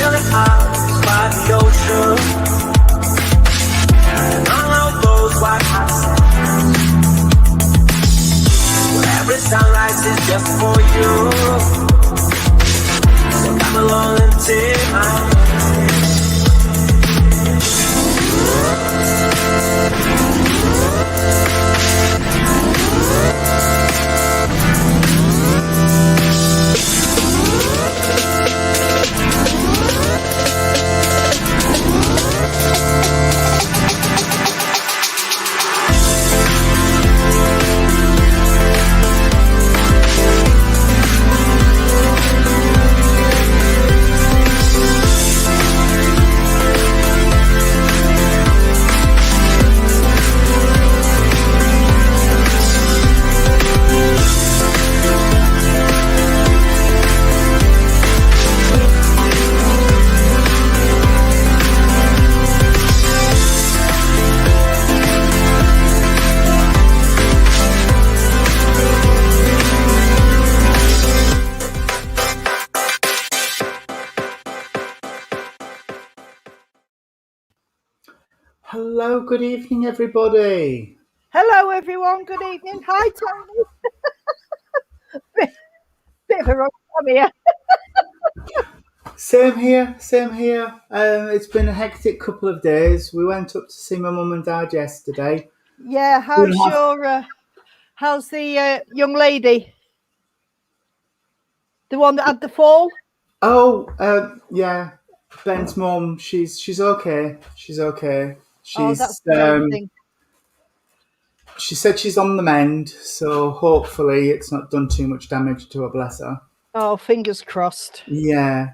chilling out by the ocean. And on those white hot sands, where every sunrise is just for you. So come along and take my hand. Hello, good evening, everybody. Hello, everyone. Good evening. Hi, Tony. bit of a rough time here. Same here. It's been a hectic couple of days. We went up to see my mum and dad yesterday. Yeah, how's the young lady? The one that had the fall? Yeah, Ben's mum. She's okay. She's That's the main thing. She said she's on the mend, so hopefully it's not done too much damage to her, bless her. Oh, fingers crossed. Yeah.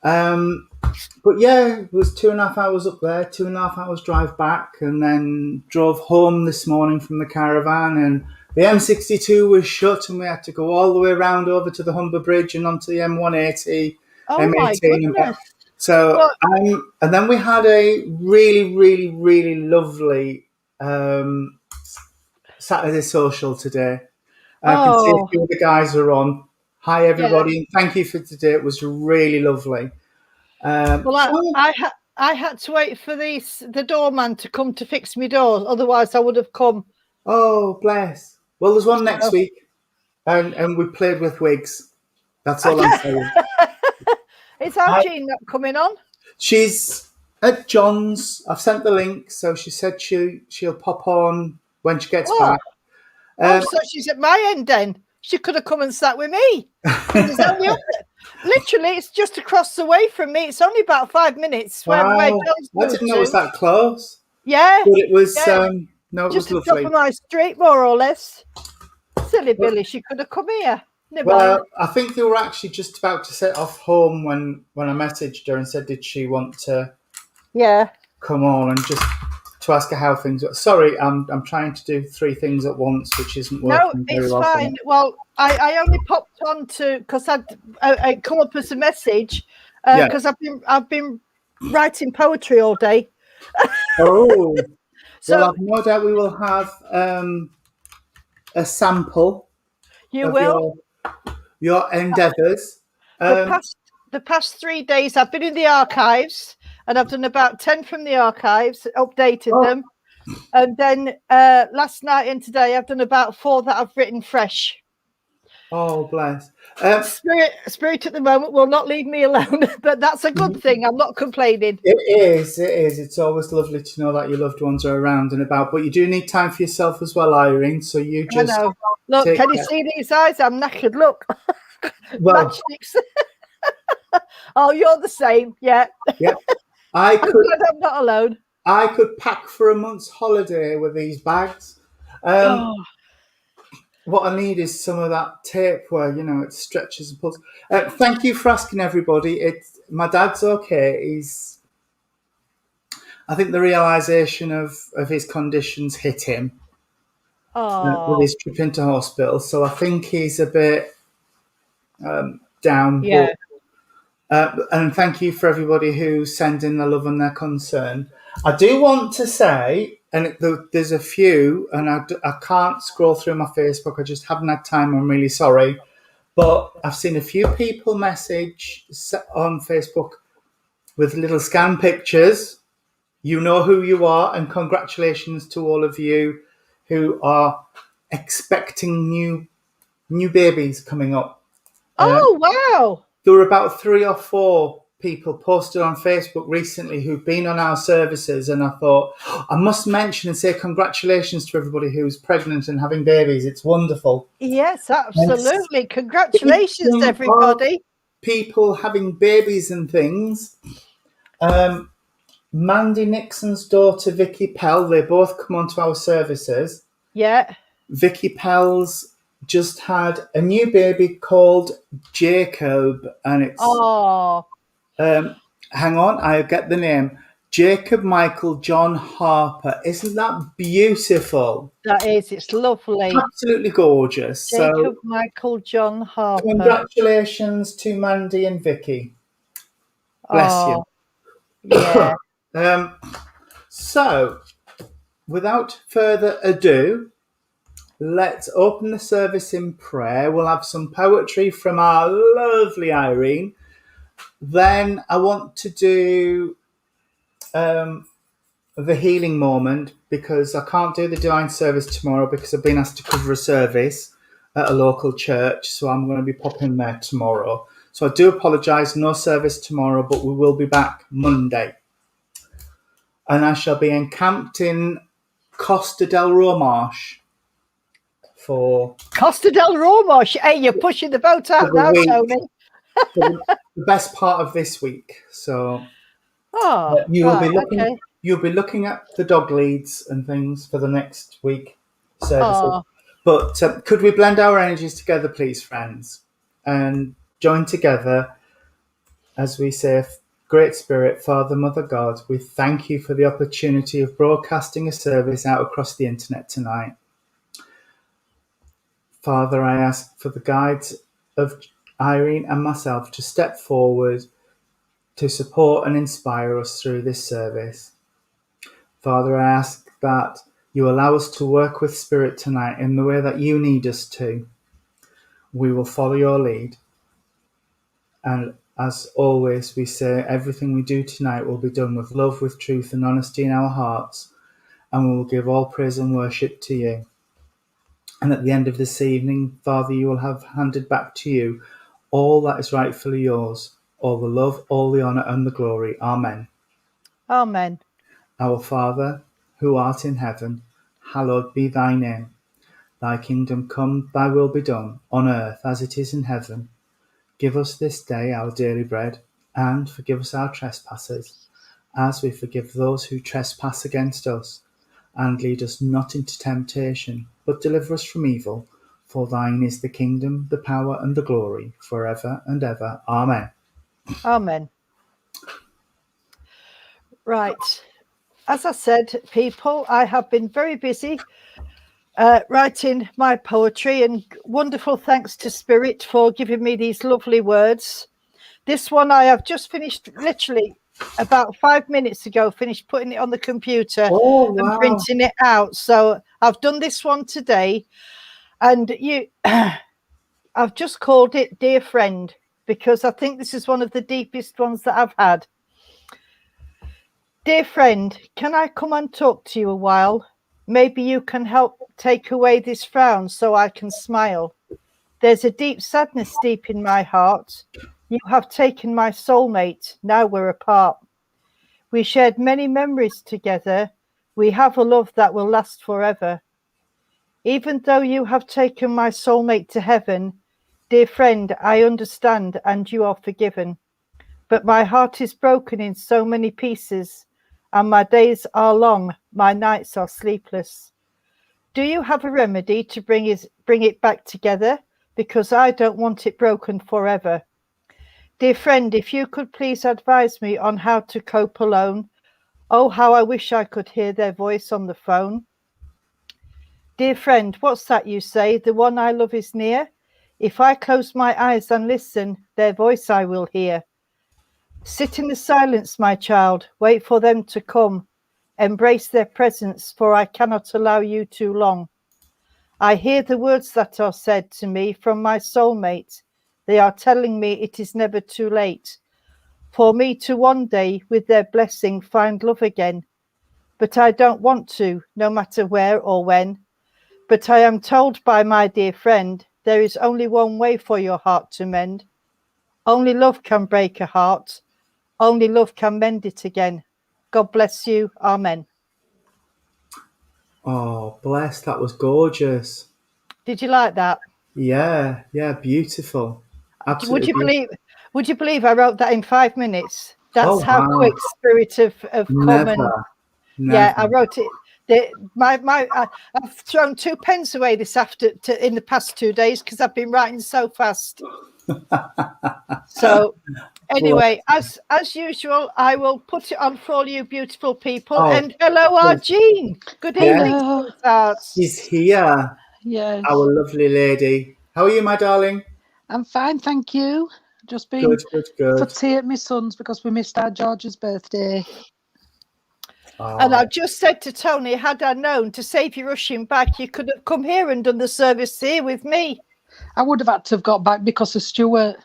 But yeah, it was 2.5 hours up there, 2.5 hours drive back, and then drove home this morning from the caravan, and the M62 was shut, and we had to go all the way around over to the Humber Bridge and onto the M180, Oh, M18 my and back. goodness. So, and then we had a really, really, really lovely Saturday social today. I can see a few of the guys are on. Hi, everybody. Yeah. Thank you for today. It was really lovely. I had to wait for the doorman to come to fix me doors. Otherwise, I would have come. Oh, bless. Well, there's one next week, and we played with wigs. That's all I'm saying. Is our Jean not coming on? She's at John's. I've sent the link, so she said she'll pop on when she gets back. So she's at my end then. She could have come and sat with me. Literally, it's just across the way from me. It's only about 5 minutes. Wow. I didn't know it was that close. Yeah. But it was, it was lovely. Top of my street, more or less. Silly Billy, she could have come here. Well, I think they were actually just about to set off home when I messaged her and said, did she want to come on, and just to ask her how things were. Sorry, I'm trying to do 3 things at once, which isn't working very well. No, it's fine. Well, I only popped on because I come up as a message because I've been writing poetry all day. Oh, so I've no doubt we will have a sample. You will. Your endeavours. The past 3 days, I've been in the archives, and I've done about 10 from the archives, updated them, and then last night and today, I've done about 4 that I've written fresh. Oh, bless. Spirit at the moment will not leave me alone, but that's a good thing. I'm not complaining. It is. It's always lovely to know that your loved ones are around and about, but you do need time for yourself as well, Irene. So you just I know. Look, can you see these eyes? I'm knackered. Look. Well, oh, you're the same. Yeah. Yeah. I'm glad I'm not alone. I could pack for a month's holiday with these bags. What I need is some of that tape where, it stretches and pulls. Thank you for asking, everybody. My dad's okay. I think the realisation of his conditions hit him with his trip into hospital. So I think he's a bit down. Yeah. And thank you for everybody who's sending their love and their concern. I do want to say, and there's a few, and I can't scroll through my Facebook. I just haven't had time. I'm really sorry. But I've seen a few people message on Facebook with little scan pictures. You know who you are, and congratulations to all of you who are expecting new babies coming up. Oh, wow. There were about 3 or 4 people posted on Facebook recently who've been on our services, and I thought, I must mention and say congratulations to everybody who's pregnant and having babies. It's wonderful. Yes, absolutely. Congratulations, everybody. People having babies and things. Mandy Nixon's daughter, Vicky Pell, they both come onto our services. Yeah. Vicky Pell's just had a new baby called Jacob, and it's... Oh. Hang on, I'll get the name. Jacob Michael John Harper. Isn't that beautiful? That is. It's lovely. Absolutely gorgeous. Jacob Michael John Harper. Congratulations to Mandy and Vicky. Bless you. Yeah. So, without further ado, let's open the service in prayer. We'll have some poetry from our lovely Irene. Then I want to do the healing moment, because I can't do the divine service tomorrow because I've been asked to cover a service at a local church. So I'm going to be popping there tomorrow. So I do apologise, no service tomorrow, but we will be back Monday. And I shall be encamped in Costa del Romarsh for... Costa del Romarsh. Hey, you're pushing the boat out now, Tony. For the best part of this week. So you'll be looking at the dog leads and things for the next week services. But could we blend our energies together, please, friends, and join together as we say, Great Spirit, Father, Mother, God, we thank you for the opportunity of broadcasting a service out across the internet tonight. Father, I ask for the guides of Irene and myself to step forward to support and inspire us through this service. Father, I ask that you allow us to work with Spirit tonight in the way that you need us to. We will follow your lead. And as always, we say everything we do tonight will be done with love, with truth and honesty in our hearts. And we will give all praise and worship to you. And at the end of this evening, Father, you will have handed back to you all that is rightfully yours, all the love, all the honour and the glory. Amen. Amen. Our Father, who art in heaven, hallowed be thy name. Thy kingdom come, thy will be done, on earth as it is in heaven. Give us this day our daily bread, and forgive us our trespasses, as we forgive those who trespass against us. And lead us not into temptation, but deliver us from evil. For thine is the kingdom, the power, and the glory, forever and ever. Amen. Amen. Right. As I said, people, I have been very busy writing my poetry, and wonderful thanks to Spirit for giving me these lovely words. This one I have just finished, literally about 5 minutes ago, finished putting it on the computer and printing it out. So I've done this one today, and I've just called it Dear Friend, because I think this is one of the deepest ones that I've had. Dear friend, can I come and talk to you a while? Maybe you can help take away this frown so I can smile. There's a deep sadness deep in my heart. You have taken my soulmate. Now we're apart. We shared many memories together. We have a love that will last forever. Even though you have taken my soulmate to heaven, dear friend, I understand and you are forgiven. But my heart is broken in so many pieces, and my days are long, my nights are sleepless. Do you have a remedy to bring it back together? Because I don't want it broken forever. Dear friend, if you could please advise me on how to cope alone. Oh, how I wish I could hear their voice on the phone. Dear friend, what's that you say? The one I love is near? If I close my eyes and listen, their voice I will hear. Sit in the silence, my child, wait for them to come. Embrace their presence, for I cannot allow you too long. I hear the words that are said to me from my soulmate. They are telling me it is never too late for me to one day, with their blessing, find love again. But I don't want to, no matter where or when. But I am told by my dear friend, there is only one way for your heart to mend. Only love can break a heart. Only love can mend it again. God bless you. Amen. Oh, bless. That was gorgeous. Did you like that? Yeah, beautiful. Absolutely beautiful. Would you believe I wrote that in 5 minutes? That's Oh, how wow. quick Spirit of Common. Never. Yeah, I wrote it. I've thrown 2 pens away in the past 2 days because I've been writing so fast. So anyway, as usual, I will put it on for all you beautiful people. Oh, and hello, our Jean. Good evening, sweethearts. She's here. Yes. Our lovely lady. How are you, my darling? I'm fine, thank you. Just been for tea at my son's because we missed our George's birthday. Oh. And I just said to Tony, had I known to save you rushing back, you could have come here and done the service here with me. I would have had to have got back because of Stuart.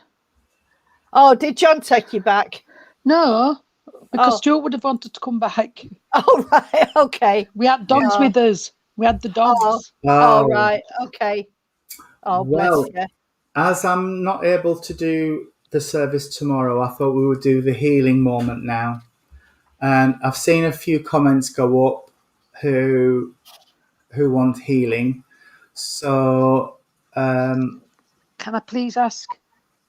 Oh, did John take you back? No, because Stuart would have wanted to come back. Oh, right, okay. We had dogs with us. We had the dogs. Oh, right, okay. Oh, well, bless you. As I'm not able to do the service tomorrow, I thought we would do the healing moment now. And I've seen a few comments go up who want healing. So can I please ask,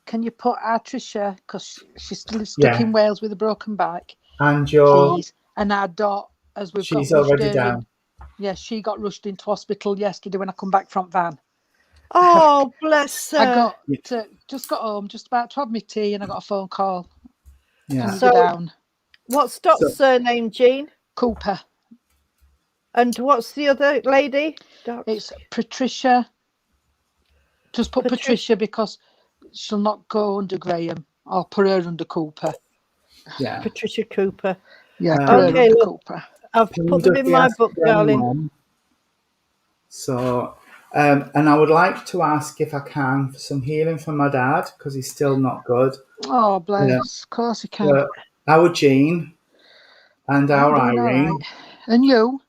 can you put our Tricia, because she's still stuck in Wales with a broken back, and your please, and our Dot, as we've she's got already down. She got rushed into hospital yesterday when I come back from van. Oh, bless her. I just got home, just about to have my tea, and I got a phone call. Yeah. So, down. What's Dot's surname, Jean? Cooper. And what's the other lady? It's Patricia. Just put Patricia because she'll not go under Graham. I'll put her under Cooper. Yeah. Patricia Cooper. Yeah, put her under look, Cooper. I've put them in my book, darling. So, and I would like to ask if I can for some healing for my dad because he's still not good. Oh, bless. Yeah. Of course he can. Our Jean and our Irene. Right. And you?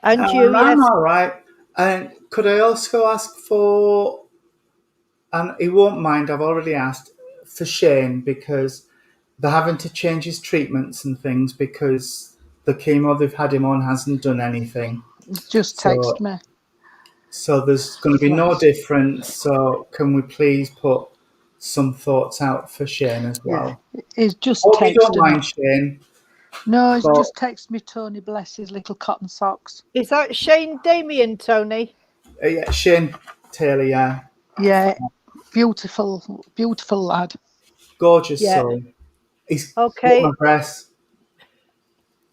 And you, yes. I'm all right. And could I also ask for, and he won't mind, I've already asked, for Shane because they're having to change his treatments and things because the chemo they've had him on hasn't done anything. Just text me. So there's going to be no difference. So can we please put some thoughts out for Shane as well? Yeah. It's just you don't mind, Shane. No, it's just text me, Tony, bless his little cotton socks. Is that Shane Damien, Tony? Yeah, Shane Taylor, yeah. Yeah, beautiful, beautiful lad. Gorgeous soul. He's brought my breast.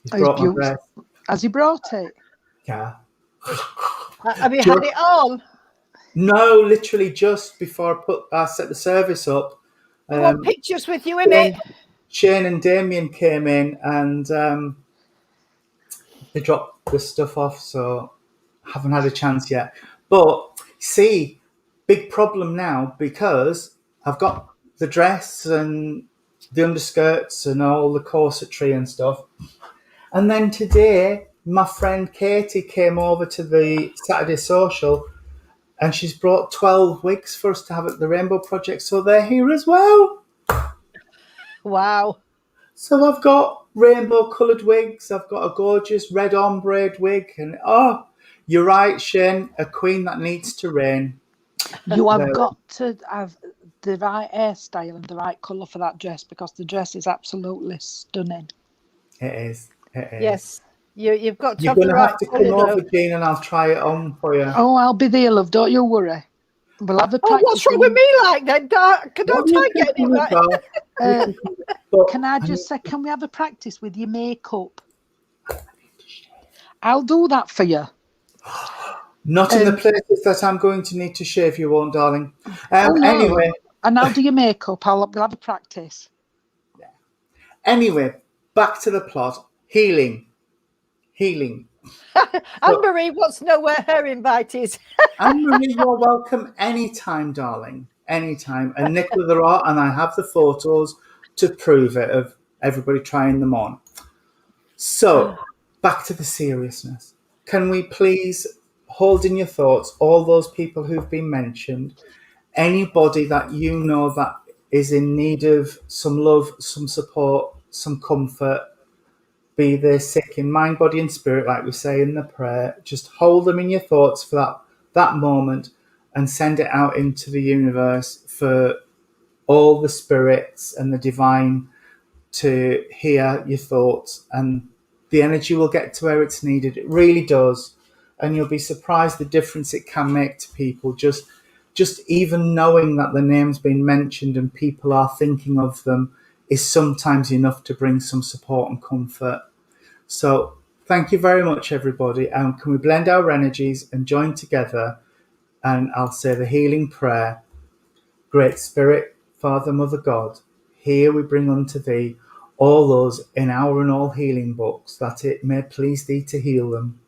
He's brought my breast. Has he brought it? Yeah. Have you had it on? No, literally just before I set the service up. I want pictures with you in it. Shane and Damien came in and they dropped the stuff off, so I haven't had a chance yet. But see, big problem now because I've got the dress and the underskirts and all the corsetry and stuff. And then today, my friend Katie came over to the Saturday social and she's brought 12 wigs for us to have at the Rainbow Project. So they're here as well. Wow. So I've got rainbow coloured wigs. I've got a gorgeous red ombre wig. And you're right, Shane, a queen that needs to reign. You have got to have the right hairstyle and the right colour for that dress because the dress is absolutely stunning. It is. Yes. You've got to You're have the right have to come over, Jean, and I'll try it on for you. Oh, I'll be there, love. Don't you worry. We'll have the practice. What's wrong with me like that? Don't try getting it right. Can I just say, can we have a practice with your makeup? I'll do that for you. Not in the places that I'm going to need to shave you, won't, darling. No. Anyway. And I'll do your makeup. We'll have a practice. Yeah. Anyway, back to the plot. Healing. Anne-Marie wants to know where her invite is. Anne-Marie, you're welcome anytime, darling. anytime. And Nicola, there are, and I have the photos to prove it of everybody trying them on. So, back to the seriousness. Can we please hold in your thoughts all those people who've been mentioned, anybody that you know that is in need of some love, some support, some comfort, be they sick in mind, body and spirit, like we say in the prayer, just hold them in your thoughts for that moment and send it out into the universe for all the spirits and the divine to hear your thoughts, and the energy will get to where it's needed. It really does. And you'll be surprised the difference it can make to people. Just even knowing that the name's been mentioned and people are thinking of them is sometimes enough to bring some support and comfort. So thank you very much, everybody. And can we blend our energies and join together? And I'll say the healing prayer. Great Spirit, Father, Mother God, here we bring unto thee all those in our and all healing books, that it may please thee to heal them.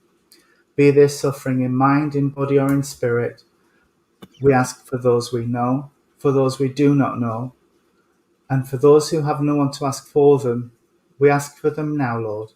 Be they suffering in mind, in body, or in spirit. We ask for those we know, for those we do not know, and for those who have no one to ask for them. We ask for them now, Lord.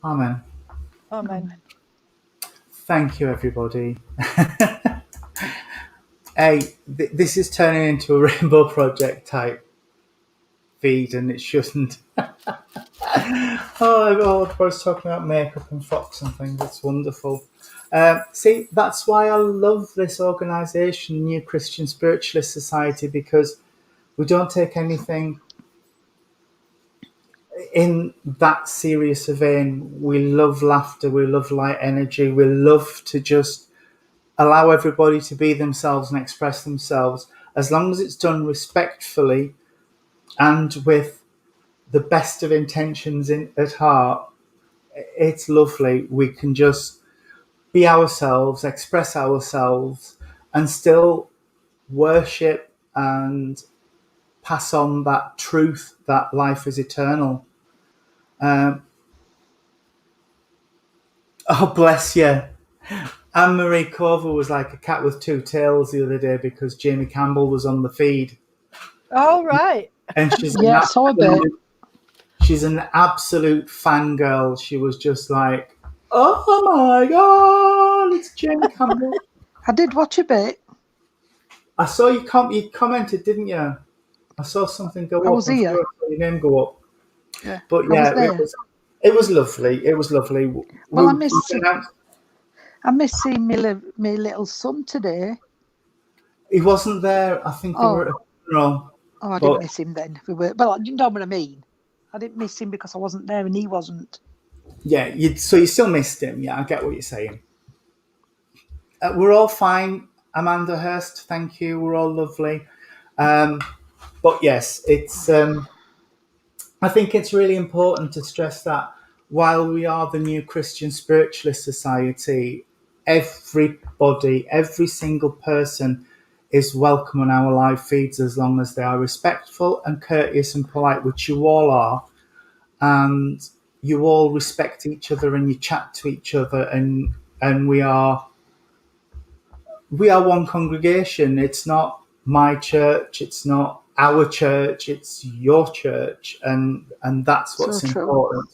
Amen. Amen. Thank you, everybody. Hey, this is turning into a Rainbow Project type feed, and it shouldn't. Oh, I was talking about makeup and frocks and things. It's wonderful. See, that's why I love this organisation, New Christian Spiritualist Society, because we don't take anything in that serious a vein. We love laughter, we love light energy, we love to just allow everybody to be themselves and express themselves, as long as it's done respectfully and with the best of intentions at heart. It's lovely. We can just be ourselves, express ourselves, and still worship and pass on that truth that life is eternal. Oh, bless you. Anne-Marie Cover was like a cat with two tails the other day because Jamie Campbell was on the feed. Oh, right. And she's Yeah, saw a bit. She's an absolute fangirl. She was just like, oh my God, it's Jamie Campbell. I did watch a bit. I saw you commented, didn't you? I saw something go up. I was here. I saw your name go up. Yeah, but yeah, it was lovely. It was lovely. Well, I miss seeing my little son today. He wasn't there. I think they were at a funeral. Oh, I didn't miss him then. Well, you know what I mean. I didn't miss him because I wasn't there and he wasn't. Yeah, so you still missed him. Yeah, I get what you're saying. We're all fine. Amanda Hurst, thank you. We're all lovely. But yes, it's. I think it's really important to stress that while we are the New Christian Spiritualist Society, everybody, every single person is welcome on our live feeds as long as they are respectful and courteous and polite, which you all are. And you all respect each other and you chat to each other, and we are one congregation. It's not my church, it's not our church, it's your church, and that's what's important.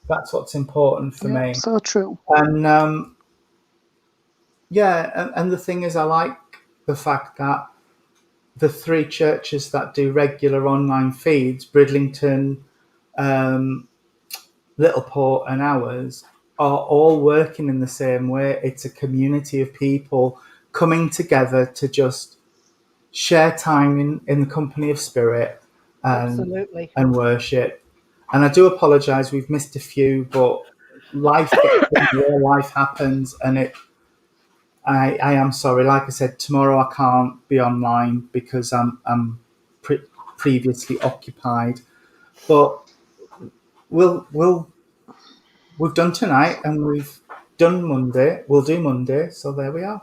That's what's important for me. So true. And and the thing is, I like the fact that the three churches that do regular online feeds, Bridlington, Littleport and ours, are all working in the same way. It's a community of people coming together to just share time in the company of spirit Absolutely. and worship. And I do apologise, we've missed a few, but life gets in the way, life happens, and I am sorry. Like I said, tomorrow I can't be online because I'm previously occupied. But we've done tonight and we've done Monday. We'll do Monday. So there we are.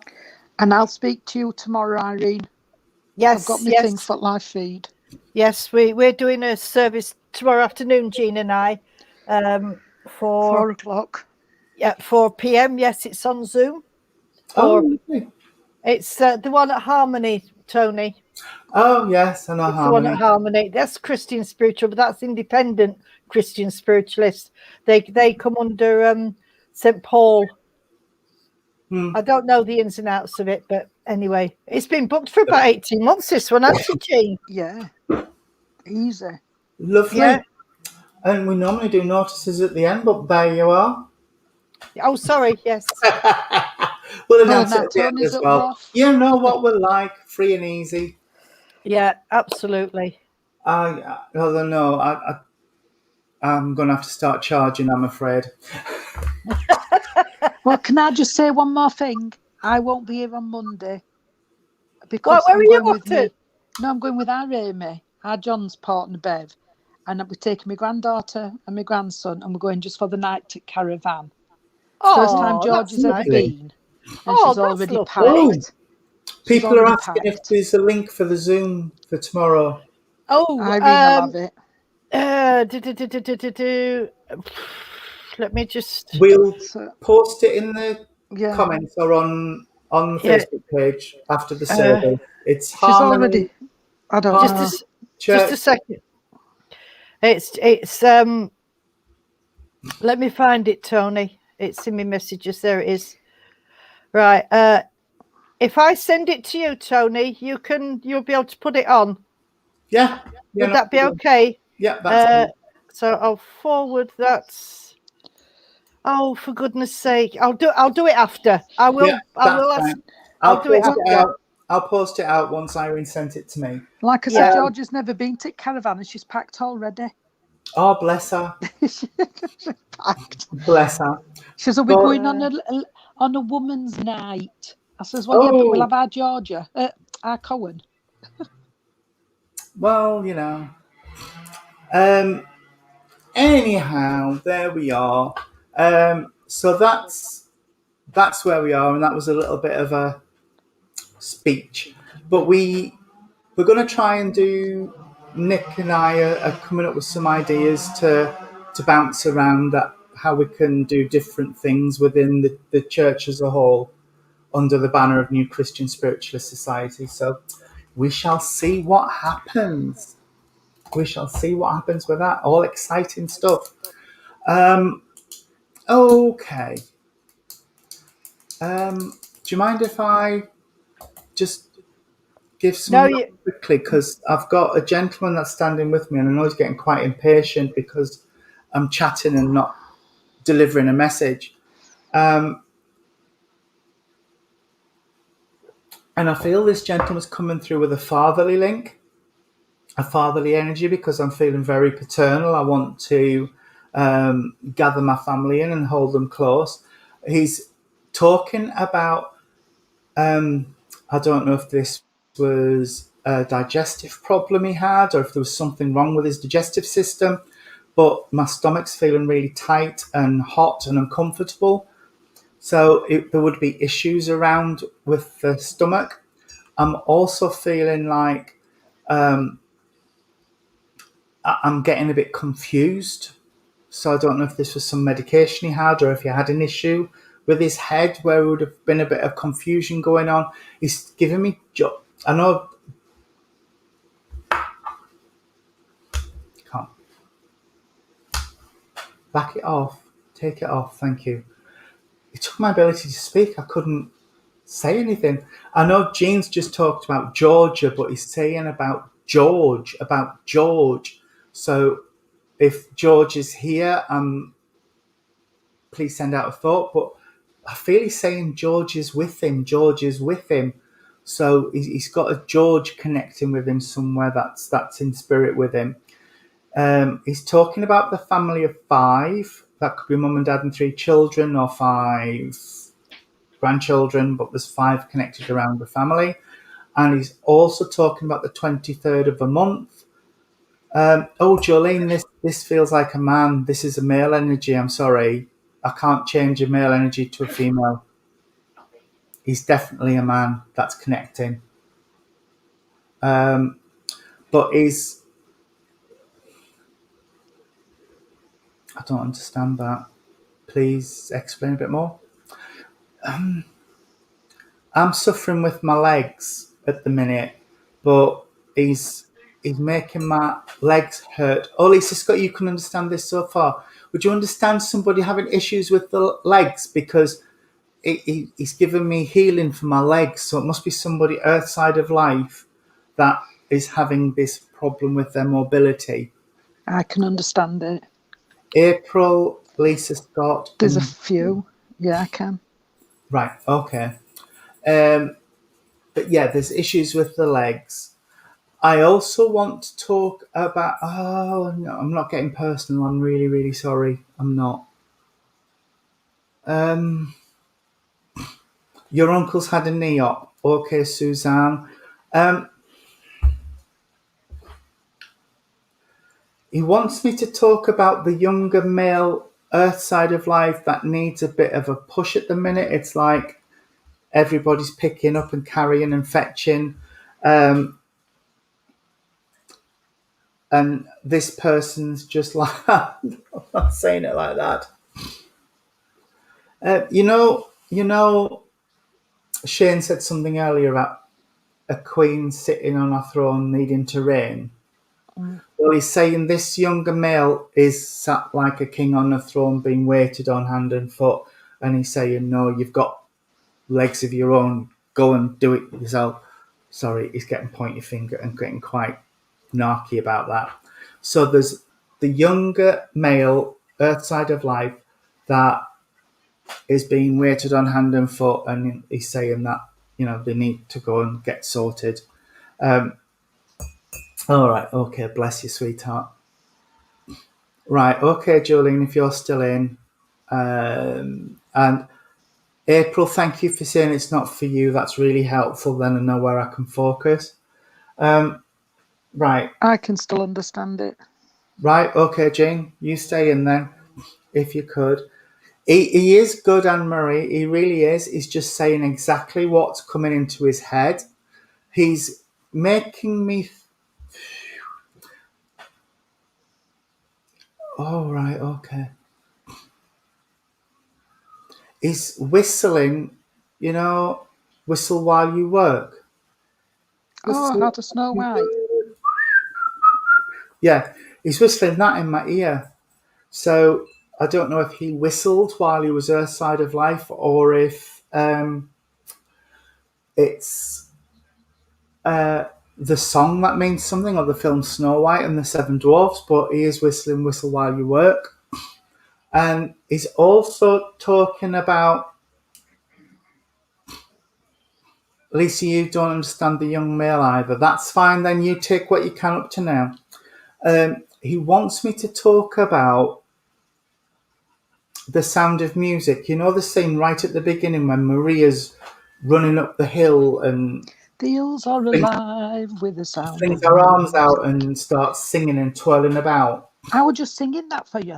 And I'll speak to you tomorrow, Irene. Yes, I've got my thing for Livefeed. Yes, we're doing a service tomorrow afternoon, Jean and I, for 4 o'clock. Yeah, 4 p.m. Yes, it's on Zoom. It's the one at Harmony, Tony. Oh yes, I know it's Harmony. The one at Harmony. That's Christian spiritual, but that's independent Christian spiritualists. They come under St. Paul. I don't know the ins and outs of it, but anyway, it's been booked for about 18 months. This one, hasn't it, Jean? Yeah, easy, lovely. Yeah. And we normally do notices at the end, but there you are. Oh, sorry. Yes. We'll announce it at the end as well. You know what we're like, free and easy. Yeah, absolutely. Although no, I'm going to have to start charging, I'm afraid. Well, can I just say one more thing? I won't be here on Monday Where because are you off to? No, I'm going with our Amy, our John's partner Bev, and we're taking my granddaughter and my grandson, and we're going just for the night to Caravan. First time George has ever been, and she's already packed. People are asking if there's a link for the Zoom for tomorrow. Oh, Irene will have it. Let me just. We'll post it in the comments or on the Facebook page after the survey. It's Harmony. I don't know. Just a second. It's let me find it, Tony. It's in my messages. There it is. Right. If I send it to you, Tony, you'll be able to put it on. Yeah. Would that be okay? Yeah, that's so I'll forward that. Oh, for goodness sake! I'll do it after. I will. Yeah, I'll do it after. I'll post it out once Irene sent it to me. Like I said, George has never been to Caravan and she's packed already. Oh, bless her. Packed. Bless her. She says, "Are we going on a woman's night?" I says, "Well, yeah, but we'll have our Georgia, our Cohen." Well, you know. Anyhow, there we are. So that's where we are, and that was a little bit of a speech. But we're going to try and do. Nick and I are coming up with some ideas to bounce around at how we can do different things within the church as a whole under the banner of New Christian Spiritualist Society. So we shall see what happens. We shall see what happens with that. All exciting stuff. Okay. Do you mind if I just give some quickly? Because I've got a gentleman that's standing with me and I know he's getting quite impatient because I'm chatting and not delivering a message. And I feel this gentleman's coming through with a fatherly link, a fatherly energy, because I'm feeling very paternal. I want to gather my family in and hold them close. He's talking about, I don't know if this was a digestive problem he had or if there was something wrong with his digestive system, but my stomach's feeling really tight and hot and uncomfortable. So there would be issues around with the stomach. I'm also feeling like I'm getting a bit confused. So I don't know if this was some medication he had or if he had an issue with his head where there would have been a bit of confusion going on. He's giving me... I know... Can't. Back it off. Take it off. Thank you. It took my ability to speak. I couldn't say anything. I know Jean's just talked about Georgia, but he's saying about George. So if George is here, please send out a thought. But I feel he's saying George is with him. So he's got a George connecting with him somewhere that's in spirit with him. He's talking about the family of 5. That could be mum and dad and 3 children, or 5 grandchildren, but there's 5 connected around the family. And he's also talking about the 23rd of the month. Jolene, this feels like a man. This is a male energy. I'm sorry. I can't change a male energy to a female. He's definitely a man that's connecting. But I don't understand that. Please explain a bit more. I'm suffering with my legs at the minute, but he's making my legs hurt. Oh, Lisa Scott, you can understand this so far. Would you understand somebody having issues with the legs? Because he's given me healing for my legs, so it must be somebody earth side of life that is having this problem with their mobility. I can understand it. April, Lisa Scott. There's a few. Yeah, I can. Right, okay. But yeah, there's issues with the legs. I also want to talk about... Oh, no, I'm not getting personal. I'm really, really sorry. I'm not. Your uncle's had a knee op. Okay, Suzanne. He wants me to talk about the younger male earth side of life that needs a bit of a push at the minute. It's like everybody's picking up and carrying and fetching. And this person's just like, I'm not saying it like that. You know, Shane said something earlier about a queen sitting on a throne needing to reign. Well, he's saying this younger male is sat like a king on a throne being waited on hand and foot. And he's saying, no, you've got legs of your own. Go and do it yourself. Sorry, he's getting pointy finger and getting quite narky about that. So there's the younger male earth side of life that is being waited on hand and foot, and he's saying that, you know, they need to go and get sorted. All right, okay, bless you, sweetheart. Right, okay, Jolene, if you're still in. And April, thank you for saying it's not for you. That's really helpful. Then I know where I can focus. Right. I can still understand it. Right, okay, Jane, you stay in then, if you could. He is good, Anne-Marie. He really is. He's just saying exactly what's coming into his head. He's making me... Oh, right, okay. He's whistling, you know, whistle while you work. Whistle. Oh, how to Snow White. Yeah, he's whistling that in my ear. So I don't know if he whistled while he was Earth Side of Life, or if it's the song that means something, or the film Snow White and the Seven Dwarfs, but he is whistling Whistle While You Work. And he's also talking about... Lisa, you don't understand the young male either. That's fine, then you take what you can up to now. He wants me to talk about The Sound of Music. You know the scene right at the beginning when Maria's running up the hill and... The hills are alive with the sound. Flings her arms out and starts singing and twirling about. I was just singing that for you.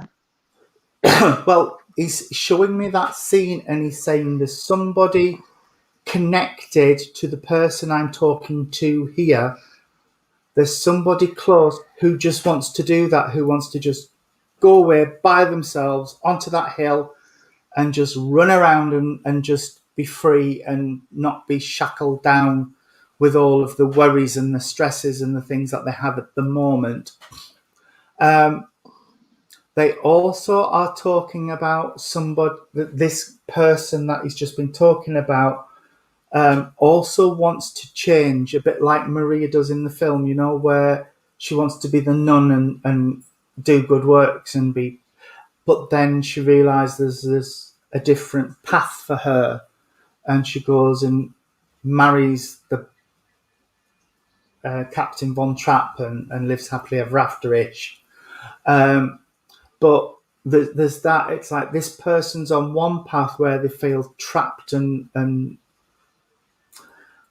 Well, he's showing me that scene and he's saying there's somebody connected to the person I'm talking to here. There's somebody close who just wants to do that, who wants to just go away by themselves onto that hill and just run around and just be free and not be shackled down with all of the worries and the stresses and the things that they have at the moment. They also are talking about somebody, this person that he's just been talking about, also wants to change, a bit like Maria does in the film, you know, where she wants to be the nun and do good works and be, but then she realizes there's a different path for her, and she goes and marries the Captain Von Trapp and lives happily ever after-ish. But there's that, it's like this person's on one path where they feel trapped and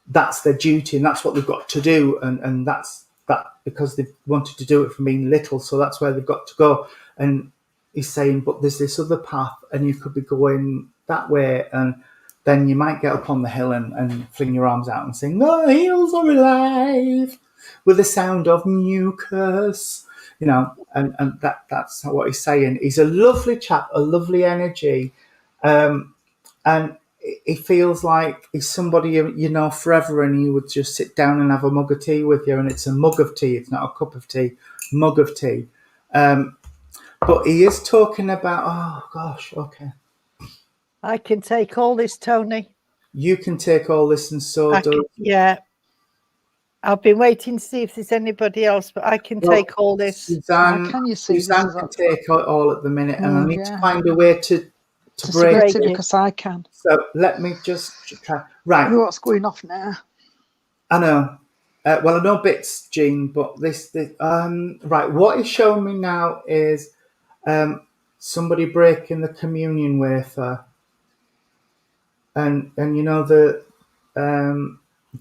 that's their duty and that's what they've got to do, and that's that because they've wanted to do it from being little, so that's where they've got to go. And he's saying, but there's this other path and you could be going that way, and then you might get up on the hill and fling your arms out and sing, "The hills are alive," with the sound of mucus, you know, and that's what he's saying. He's a lovely chap, a lovely energy, and it feels like he's somebody you know forever, and he would just sit down and have a mug of tea with you, and it's a mug of tea, it's not a cup of tea, mug of tea. But he is talking about, oh gosh, okay. I can take all this, Tony. You can take all this, and so do. Yeah. I've been waiting to see if there's anybody else, but I can take all this. Suzanne, can you see Suzanne can take it all at the minute, and I need to find a way to break it because I can. So let me just try. Right. What's going off now? I know. Well, I know bits, Jean, but this right. What is showing me now is somebody breaking the communion wafer, and you know the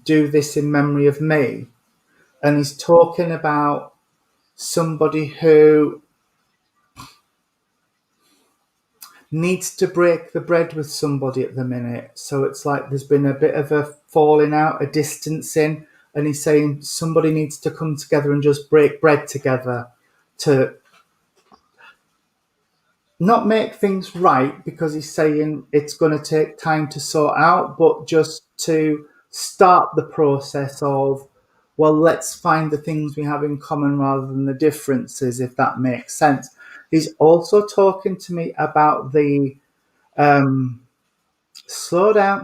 do this in memory of me, and he's talking about somebody who needs to break the bread with somebody at the minute. So it's like there's been a bit of a falling out, a distancing, and he's saying somebody needs to come together and just break bread together to not make things right, because he's saying it's going to take time to sort out, but just to start the process of, well, let's find the things we have in common rather than the differences, if that makes sense. He's also talking to me about the slow down.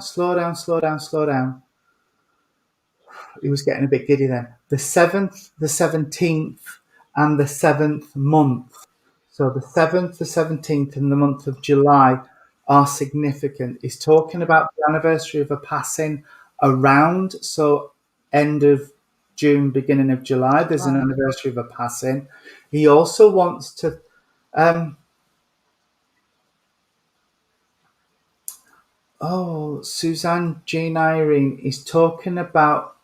He was getting a bit giddy then. The 7th, the 17th, and the 7th month. So the 7th, the 17th, and the month of July are significant. He's talking about the anniversary of a passing around, so end of June, beginning of July, there's an anniversary of a passing. He also wants to Suzanne, Jean, Irene is talking about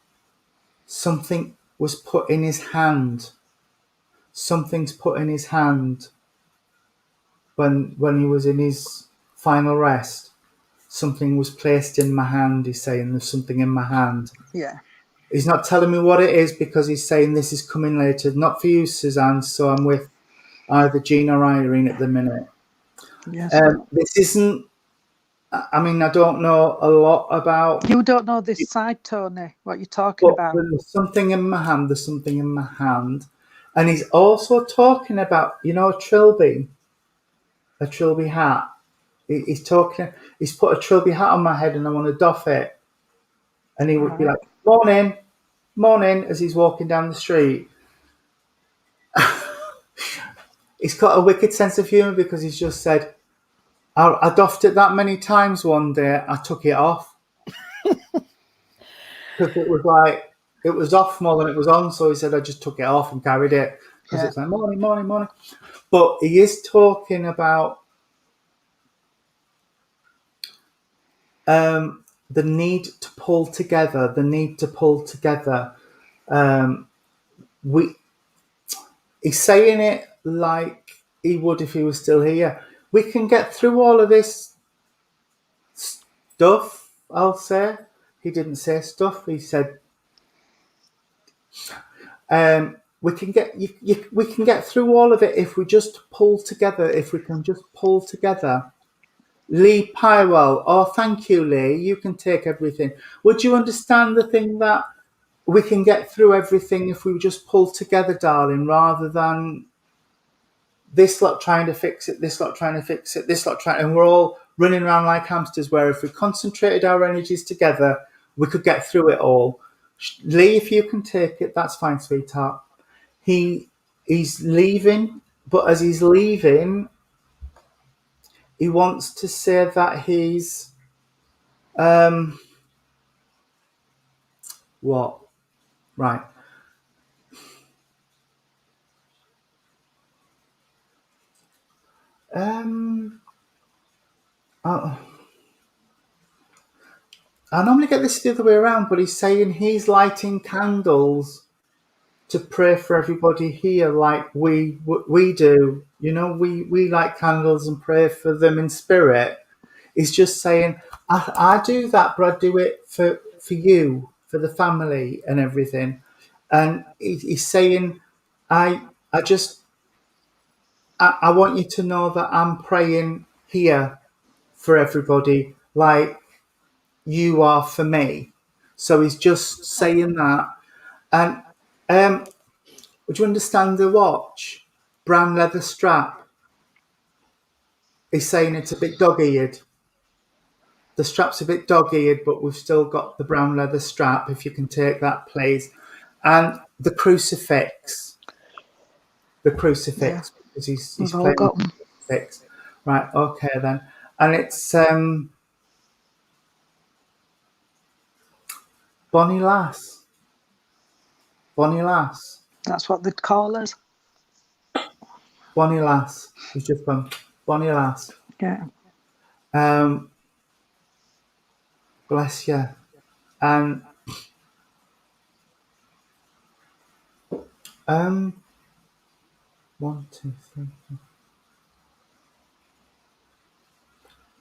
something was put in his hand. Something's put in his hand when he was in his final rest. Something was placed in my hand, he's saying, there's something in my hand. Yeah. He's not telling me what it is, because he's saying this is coming later. Not for you, Suzanne, so I'm with either Jean or Irene at the minute. Yes. This isn't, I mean, I don't know a lot about... You don't know this side, Tony, what you're talking about. There's something in my hand, there's something in my hand. And he's also talking about, you know, a trilby hat. He's put a trilby hat on my head and I want to doff it. And he would be like, morning, as he's walking down the street. He's got a wicked sense of humour, because he's just said, I doffed it that many times one day, I took it off. Because it was like, it was off more than it was on, so he said, I just took it off and carried it. Because it's like, morning. But he is talking about the need to pull together, He's saying it like he would if he was still here. We can get through all of this stuff, I'll say. He didn't say stuff, he said we can get through all of it if we just pull together, Lee Pywell, oh, thank you, Lee. You can take everything. Would you understand the thing that we can get through everything if we just pull together, darling, rather than this lot trying to fix it, this lot trying to fix it, this lot trying, and we're all running around like hamsters, where if we concentrated our energies together, we could get through it all. Lee, if you can take it, that's fine, sweetheart. He's leaving, but as he's leaving, he wants to say that he's what? Right. I normally get this the other way around, but he's saying he's lighting candles to pray for everybody here, like we do. You know, we light candles and pray for them in spirit. He's just saying, I do that, but I do it for you, for the family and everything. And he's saying, I want you to know that I'm praying here for everybody, like you are for me. So he's just saying that. And would you understand the watch? Brown leather strap. He's saying it's a bit dog-eared. The strap's a bit dog-eared, but we've still got the brown leather strap, if you can take that, please. And the crucifix. Because he's playing with the crucifix. Right, okay then. And it's Bonnie Lass. That's what they'd call us. Bonnie Lass. He's just gone, Bonnie Lass. Yeah. Bless you. And 1, 2, 3.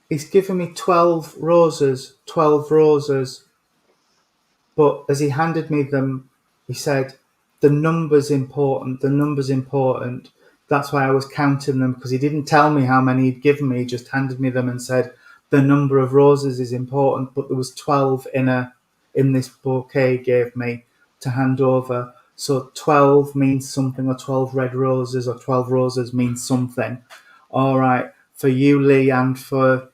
He's given me 12 roses. But as he handed me them, he said, the number's important. That's why I was counting them, because he didn't tell me how many he'd given me. He just handed me them and said, the number of roses is important. But there was 12 in this bouquet he gave me to hand over. So 12 means something, or 12 red roses, or 12 roses means something. All right. For you, Lee, and for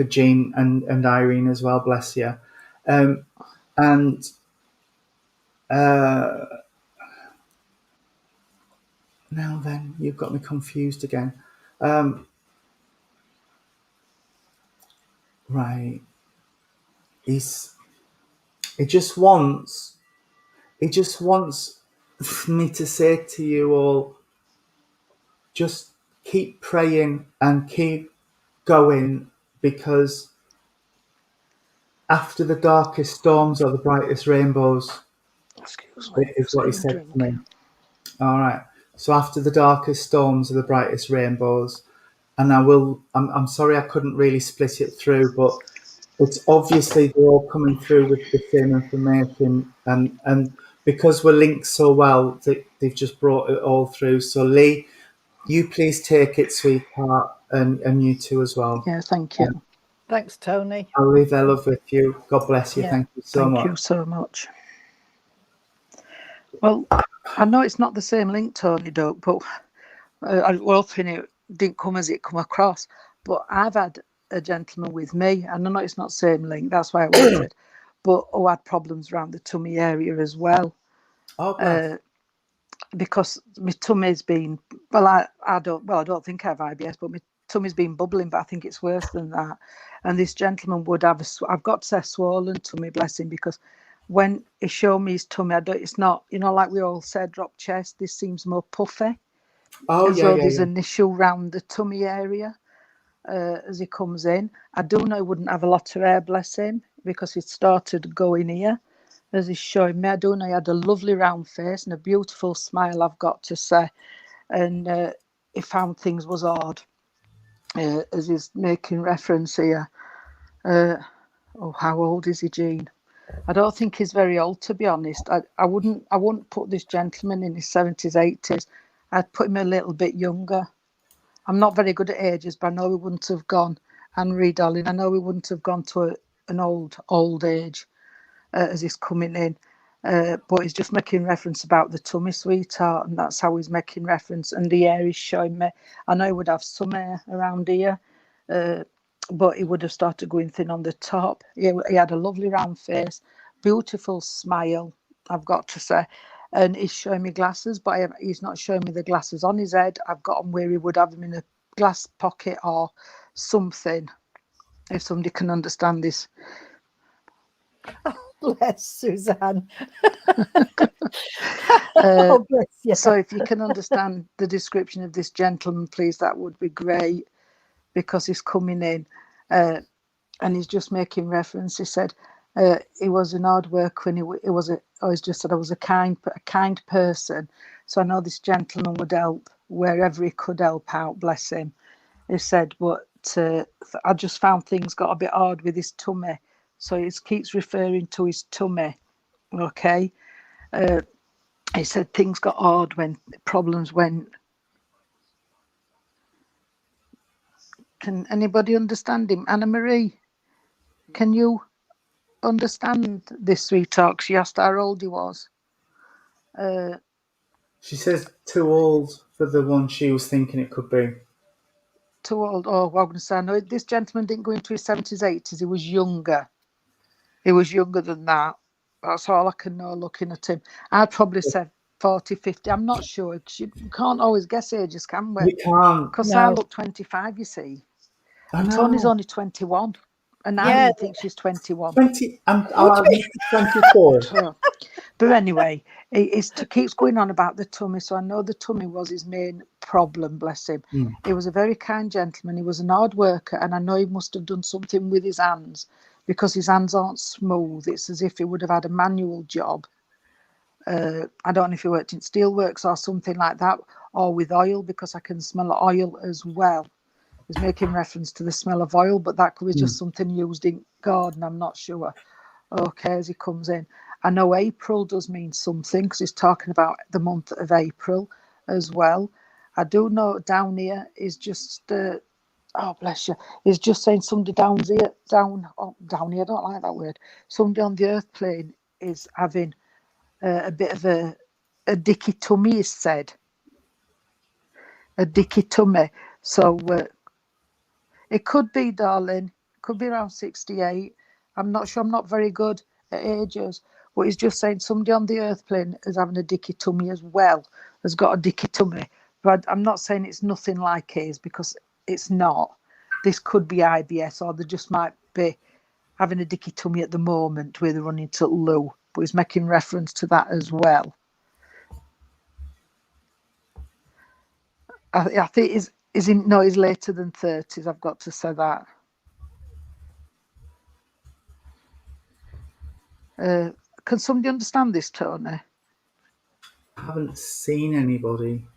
Jean and Irene as well, bless you. Now then, you've got me confused again. Right. He just wants me to say to you all, just keep praying and keep going, because after the darkest storms are the brightest rainbows. Excuse me. Is what he said to me. All right. So after the darkest storms are the brightest rainbows. And I'm sorry I couldn't really split it through, but it's obviously they're all coming through with the same information. And because we're linked so well, they've just brought it all through. So Lee, you please take it, sweetheart, and you too as well. Yeah, thank you. Thanks, Tony. I'll leave their love with you. God bless you. Yeah. Thank you so much. Thank you so much. Well, I know it's not the same link, Tony, Doug, but well, it didn't come as it come across. But I've had a gentleman with me, and I know it's not the same link, that's why I wanted, but who had problems around the tummy area as well. Oh, because my tummy's been, I don't think I have IBS, but my tummy's been bubbling, but I think it's worse than that. And this gentleman would have I've got to say swollen tummy, bless him, because when he showed me his tummy, it's not, like we all said, drop chest, this seems more puffy. There's an issue round the tummy area as he comes in. I do know he wouldn't have a lot of hair, bless him, because he started going here. As he's showing me, I do know he had a lovely round face and a beautiful smile, I've got to say. And he found things was odd, as he's making reference here. How old is he, Jean? I don't think he's very old, to be honest. I wouldn't put this gentleman in his 70s, 80s. I'd put him a little bit younger. I'm not very good at ages, but I know he wouldn't have gone, Anne-Marie, darling, I know he wouldn't have gone to an old age as he's coming in. But he's just making reference about the tummy, sweetheart, and that's how he's making reference. And the hair is showing me. I know he would have some hair around here. but he would have started going thin on the top. He had a lovely round face, beautiful smile, I've got to say. And he's showing me glasses, but he's not showing me the glasses on his head. I've got them where he would have them in a glass pocket or something, if somebody can understand this. Bless Suzanne. Bless you. So if you can understand the description of this gentleman, please, that would be great, because he's coming in and he's just making reference. He said he was an hard worker and he's just said I was a kind person. So I know this gentleman would help wherever he could help out, bless him. He said, but I just found things got a bit hard with his tummy. So he keeps referring to his tummy. Okay. He said things got hard when problems went. Can anybody understand him? Anna Marie, can you understand this, sweetheart? She asked how old he was. She says too old for the one she was thinking it could be. Too old? Oh, well, I'm going to say, no, this gentleman didn't go into his 70s, 80s. He was younger. He was younger than that. That's all I can know looking at him. I'd probably say 40, 50. I'm not sure. You can't always guess ages, can we? We can't. Because no. I look 25, you see. And Tony's only 21. And I even think she's 21. 20. I'm 24. But anyway, it keeps going on about the tummy. So I know the tummy was his main problem, bless him. He was a very kind gentleman. He was an hard worker. And I know he must have done something with his hands, because his hands aren't smooth. It's as if he would have had a manual job. I don't know if he worked in steelworks or something like that, or with oil, because I can smell oil as well. He's making reference to the smell of oil, but that could be just something used in garden. I'm not sure. Okay, as he comes in. I know April does mean something, because he's talking about the month of April as well. I do know down here is just, oh, bless you, he's just saying somebody down here, I don't like that word. Somebody on the earth plane is having a bit of a dicky tummy, is said. A dicky tummy. So it could be, darling, could be around 68. I'm not sure. I'm not very good at ages. But he's just saying somebody on the earth plane is having a dicky tummy as well, has got a dicky tummy. But I'm not saying it's nothing like his, because it's not. This could be IBS, or they just might be having a dicky tummy at the moment where they're running to loo. But he's making reference to that as well. I think he's later than 30s. I've got to say that. Can somebody understand this, Tony? I haven't seen anybody.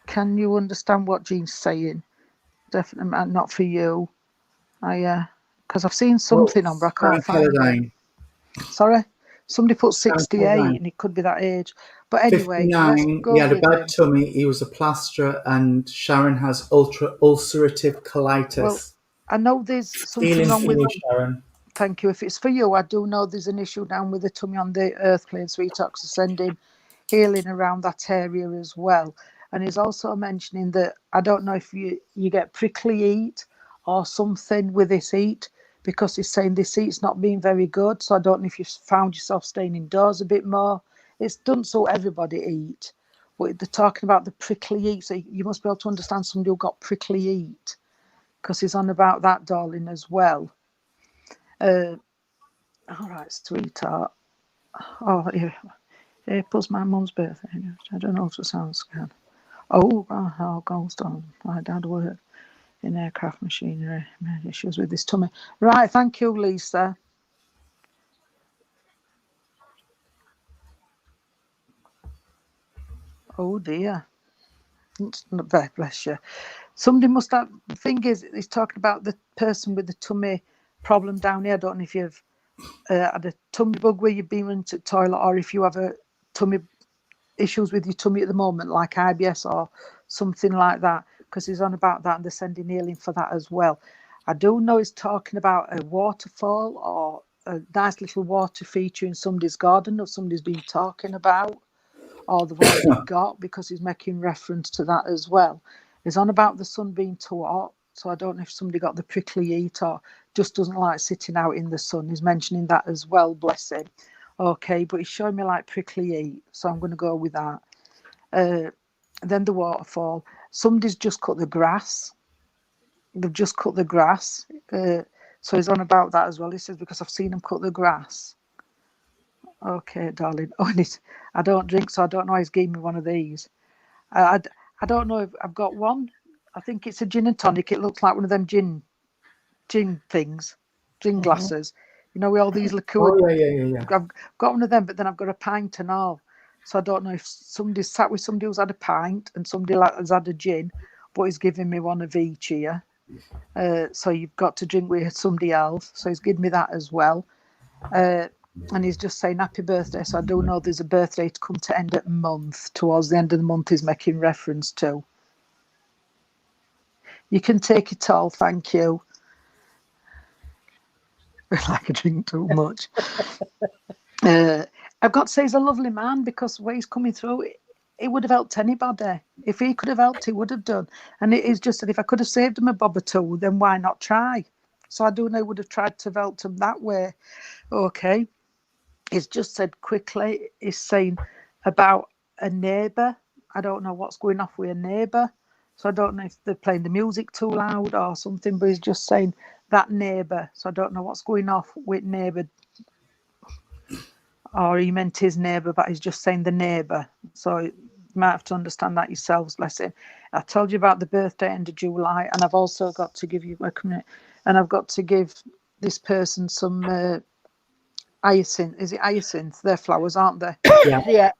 Can you understand what Jean's saying? Definitely not for you. Because I've seen something on, but I can't find it. Sorry? Somebody put 68 and it could be that age. But anyway, 59, he had a bad tummy, he was a plasterer, and Sharon has ulcerative colitis. Well, I know there's something wrong with Sharon. Thank you. If it's for you, I do know there's an issue down with the tummy on the earth plane, sweetheart, so sending healing around that area as well. And he's also mentioning that I don't know if you get prickly heat or something with this heat, because he's saying this heat's not been very good. So I don't know if you've found yourself staying indoors a bit more. It's done so everybody eat. But they're talking about the prickly heat. So you must be able to understand somebody who got prickly heat, because he's on about that, darling, as well. All right, sweetheart. Oh, yeah. April's my mum's birthday. I don't know if it sounds good. Oh, goes on. My dad worked in aircraft machinery. Issues with his tummy. Right, thank you, Lisa. Oh dear. Bless you. Somebody must have. The thing is, he's talking about the person with the tummy problem down here. I don't know if you've had a tummy bug where you've been into the toilet, or if you have a tummy issues with your tummy at the moment, like IBS or something like that, because he's on about that and they're sending healing for that as well. I do know he's talking about a waterfall or a nice little water feature in somebody's garden or somebody's been talking about, or they've already got, because he's making reference to that as well. He's on about the sun being too hot, So I don't know if somebody got the prickly heat or just doesn't like sitting out in the sun. He's mentioning that as well, bless him. Okay, but he's showing me like prickly heat, so I'm going to go with that. Then the waterfall. Somebody's just cut the grass. They've just cut the grass. So he's on about that as well. He says, because I've seen them cut the grass. Okay, darling. Oh, and I don't drink, so I don't know. He's giving me one of these. I don't know if I've got one. I think it's a gin and tonic. It looks like one of them gin things, gin glasses. You know, with all these liqueurs. Oh, yeah. I've got one of them, but then I've got a pint and all. So I don't know if somebody's sat with somebody who's had a pint and somebody has had a gin, but he's giving me one of each here. So you've got to drink with somebody else. So he's given me that as well. And he's just saying happy birthday. So I do know there's a birthday to come to end at month. Towards the end of the month he's making reference to. You can take it all, thank you. Like I drink too much. I've got to say he's a lovely man, because the way he's coming through, it would have helped anybody. If he could have helped, he would have done. And it is just that if I could have saved him a bob or two, then why not try? So I do know he would have tried to have helped him that way. Okay. He's just said quickly, he's saying about a neighbour. I don't know what's going off with a neighbour. So I don't know if they're playing the music too loud or something, but he's just saying that neighbour. So I don't know what's going off with neighbour. Or he meant his neighbour, but he's just saying the neighbour. So you might have to understand that yourselves, bless him. I told you about the birthday end of July, and I've also got to give you and I've got to give this person some hyacinth. Is it hyacinth? They're flowers, aren't they? Yeah.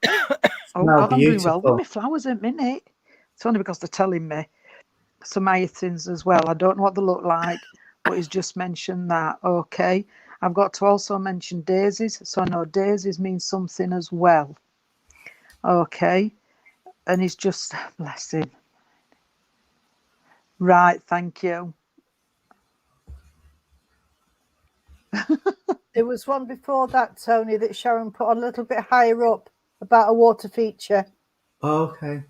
Oh, God, I'm doing well with my flowers at minute. It's only because they're telling me. Some hyacinths as well. I don't know what they look like, but he's just mentioned that. Okay. I've got to also mention daisies. So I know daisies means something as well. Okay. And he's just, bless him. Right, thank you. There was one before that, Tony, that Sharon put on a little bit higher up about a water feature. Okay.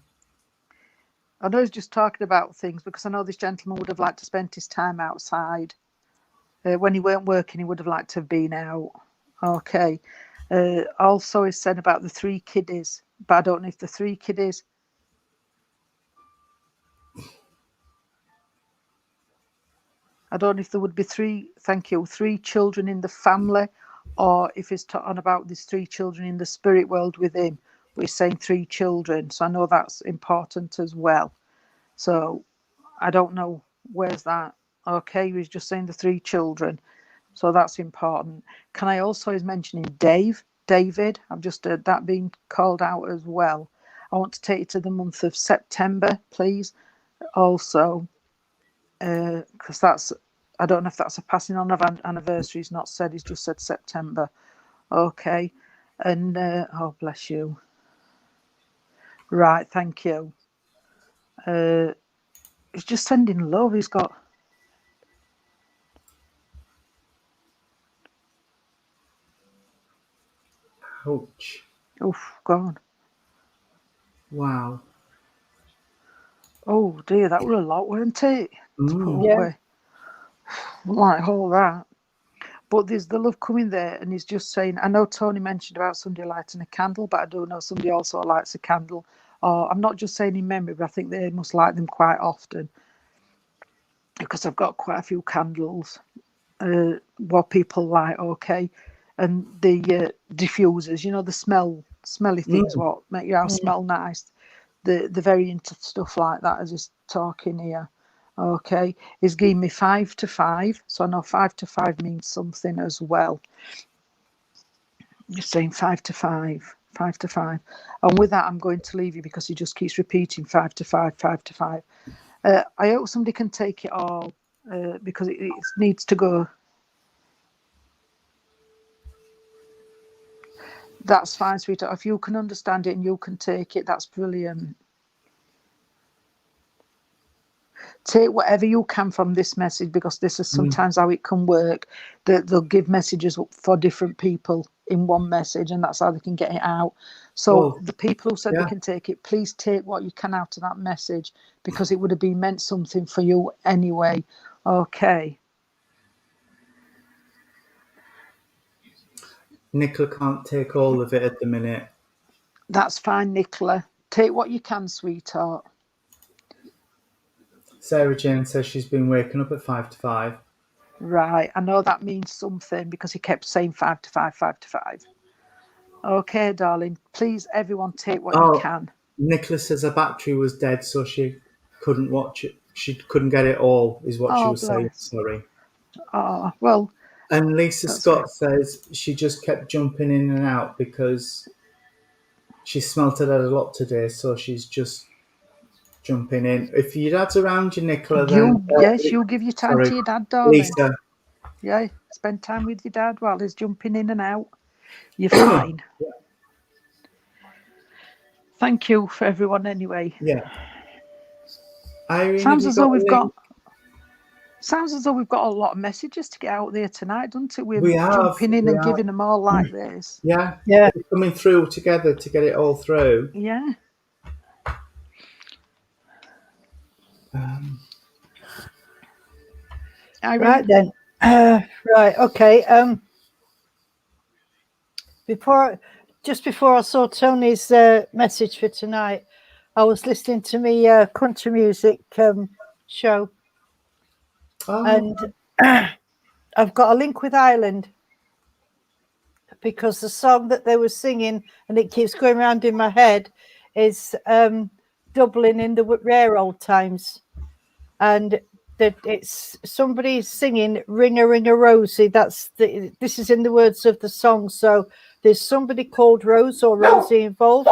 I know he's just talking about things, because I know this gentleman would have liked to spend his time outside. When he weren't working, he would have liked to have been out. Okay. Also, he said about the 3 kiddies, but I don't know if the 3 kiddies. I don't know if there would be 3 children in the family, or if he's talking about these 3 children in the spirit world with him. But he's saying 3 children. So I know that's important as well. So I don't know where's that. Okay, he was just saying the 3 children. So that's important. Can I also, is mentioning David. I've just heard that being called out as well. I want to take you to the month of September, please. Also, because that's, I don't know if that's a passing on of anniversary. He's not said, he's just said September. Okay. And, oh, bless you. Right, thank you. He's just sending love. He's got... Ouch. Oof, gone. Wow. Oh dear, that were a lot, weren't it? Yeah. Like all that. But there's the love coming there, and he's just saying, I know Tony mentioned about somebody lighting a candle, but I do know somebody also lights a candle. Or I'm not just saying in memory, but I think they must light them quite often, because I've got quite a few candles what people light, okay? And the diffusers, you know, the smelly things, what make your house smell nice. They're very into stuff like that, as he's talking here. Okay, he's giving me 5 to 5, so I know 5 to 5 means something as well. You're saying 5 to 5, 5 to 5, and with that I'm going to leave you, because he just keeps repeating 5 to 5, 5 to 5. I hope somebody can take it all, because it needs to go. That's fine, sweetheart. If you can understand it and you can take it, that's brilliant. take whatever you can from this message, because this is sometimes how it can work, that they'll give messages for different people in one message, and that's how they can get it out. So the people who said they can take it, please take what you can out of that message, because it would have been meant something for you anyway. Okay. Nicola can't take all of it at the minute. That's fine, Nicola. Take what you can, sweetheart. Sarah Jane says she's been waking up at 5 to 5. Right, I know that means something, because he kept saying 5 to 5, 5 to 5. Okay, darling. Please, everyone, take what you can. Nicola says her battery was dead, so she couldn't watch it. She couldn't get it all, is what she was saying. Sorry. Oh, well. And Lisa Scott says she just kept jumping in and out because she smelt it out a lot today, so she's just jumping in. If your dad's around you, Nicola, then... Yes, you'll give your time to your dad, darling. Lisa. Yeah, spend time with your dad while he's jumping in and out. You're fine. Yeah. Thank you for everyone anyway. Yeah. Irene, sounds as though we've got a lot of messages to get out there tonight, doesn't it? We're jumping in and giving them all like this. Yeah. We're coming through together to get it all through. Yeah. Right then. Right. Okay. Just before I saw Tony's message for tonight, I was listening to my country music show, and I've got a link with Ireland, because the song that they were singing, and it keeps going around in my head, is Dublin in the rare old times, and that it's somebody singing "Ring a Ring a Rosie." This is in the words of the song. So there's somebody called Rose or Rosie involved.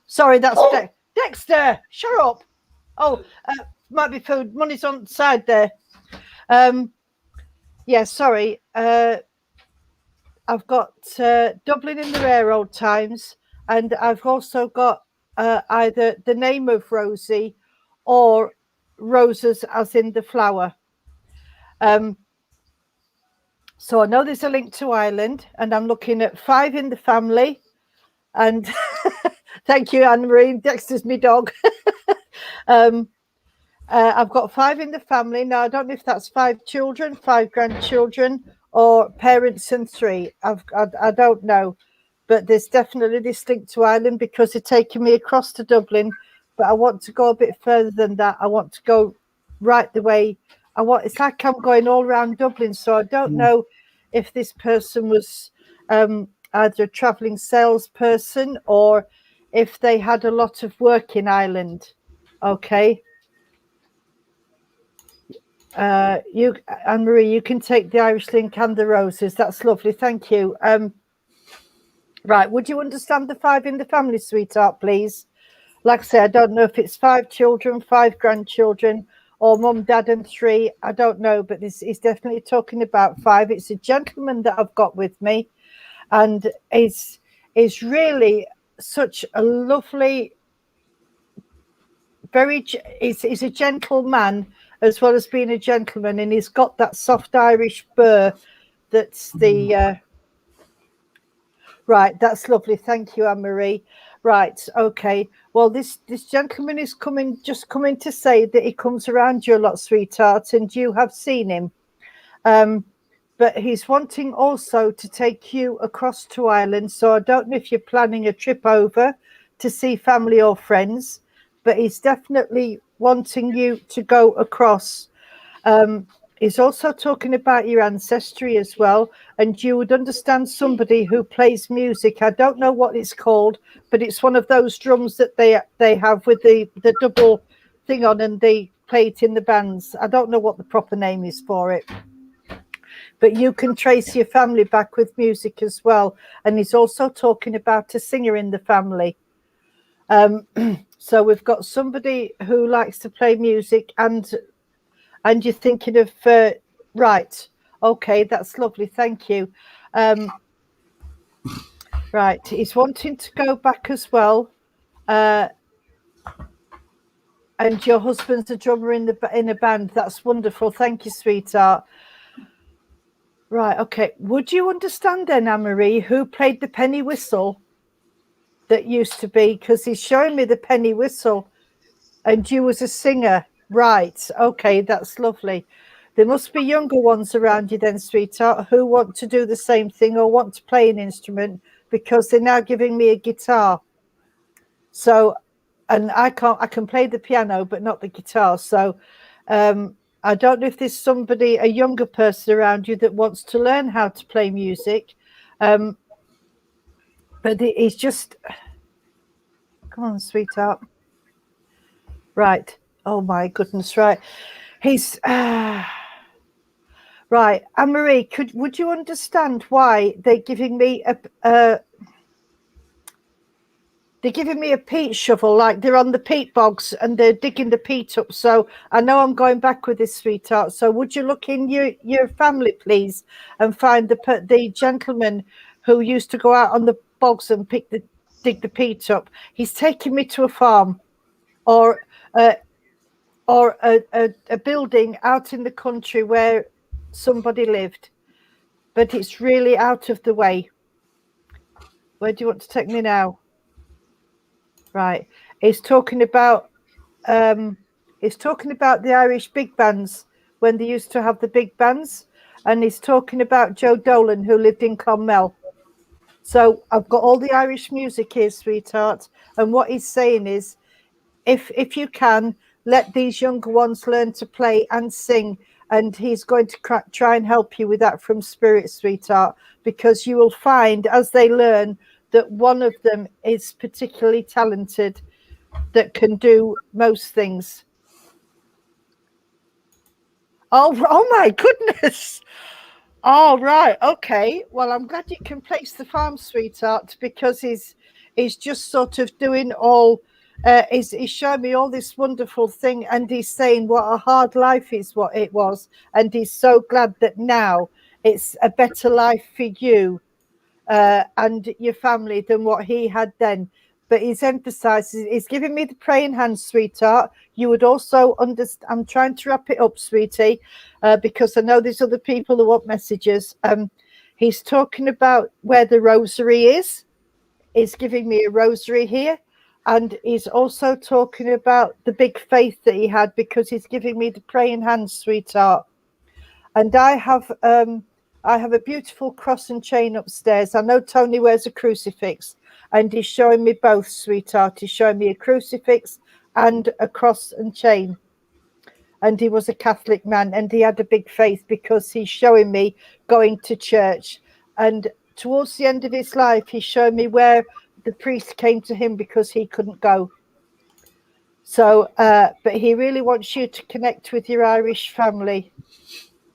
Sorry, that's Dexter. Shut up. Oh, might be food. Money's on the side there. Yeah, sorry. I've got Dublin in the rare old times, and I've also got either the name of Rosie or roses as in the flower. So I know there's a link to Ireland, and I'm looking at 5 in the family, and thank you, Anne-Marie. Dexter's my dog. I've got 5 in the family. Now I don't know if that's 5 children, 5 grandchildren, or parents and 3. I don't know, but there's definitely this link to Ireland, because they're taking me across to Dublin. But I want to go a bit further than that. I want to go right the way it's like I'm going all around Dublin. So I don't know if this person was either a traveling salesperson or if they had a lot of work in Ireland. Okay. You, Anne-Marie, you can take the Irish link and the roses. That's lovely. Thank you. Right. Would you understand the 5 in the family, sweetheart, please? Like I say, I don't know if it's 5 children, 5 grandchildren, or mum, dad, and 3. I don't know, but this is definitely talking about 5. It's a gentleman that I've got with me, and is really such a lovely, he's a gentleman as well as being a gentleman, and he's got that soft Irish burr. That's the right. That's lovely. Thank you, Anne-Marie. Right. Okay. Well, this gentleman is coming to say that he comes around you a lot, sweetheart, and you have seen him. But he's wanting also to take you across to Ireland. So I don't know if you're planning a trip over to see family or friends, but he's definitely wanting you to go across. He's also talking about your ancestry as well, and you would understand somebody who plays music. I don't know what it's called, but it's one of those drums that they have with the double thing on, and they play it in the bands. I don't know what the proper name is for it, but you can trace your family back with music as well. And he's also talking about a singer in the family. So we've got somebody who likes to play music, and you're thinking of right. Okay, that's lovely. Thank you. Right, he's wanting to go back as well, and your husband's a drummer in a band. That's wonderful. Thank you, sweetheart. Right, okay. Would you understand then, Anne-Marie, who played the penny whistle that used to be? Because he's showing me the penny whistle, and you was a singer. Right, okay, that's lovely. There must be younger ones around you then, sweetheart, who want to do the same thing or want to play an instrument, because they're now giving me a guitar. So, and I can play the piano, but not the guitar. So, I don't know if there's somebody, a younger person around you that wants to learn how to play music. But he's just, come on, sweetheart. Right. Oh my goodness. Right. He's, right. Anne-Marie, would you understand why they're giving me they're giving me a peat shovel, like they're on the peat bogs and they're digging the peat up. So I know I'm going back with this, sweetheart. So would you look in your family, please, and find the gentleman who used to go out on the bogs and dig the peat up? He's taking me to a farm or a building out in the country where somebody lived, but it's really out of the way. Where do you want to take me now? Right. He's talking about the Irish big bands when they used to have the big bands, and he's talking about Joe Dolan, who lived in Clonmel. So I've got all the Irish music here, sweetheart, and what he's saying is, if you can, let these younger ones learn to play and sing, and he's going to try and help you with that from spirit, sweetheart, because you will find as they learn that one of them is particularly talented that can do most things. Oh my goodness. All right. Okay. Well, I'm glad you can place the farm, sweetheart, because he's just sort of doing all, he's showing me all this wonderful thing, and he's saying what a hard life is, what it was. And he's so glad that now it's a better life for you and your family than what he had then. But he's emphasizing, he's giving me the praying hands, sweetheart. You would also understand. I'm trying to wrap it up, sweetie, because I know there's other people who want messages. He's talking about where the rosary is. He's giving me a rosary here. And he's also talking about the big faith that he had, because he's giving me the praying hands, sweetheart. And I have a beautiful cross and chain upstairs. I know Tony wears a crucifix, and he's showing me both, sweetheart. He's showing me a crucifix and a cross and chain. And he was a Catholic man, and he had a big faith, because he's showing me going to church. And towards the end of his life, he's showing me where the priest came to him because he couldn't go. So, but he really wants you to connect with your Irish family.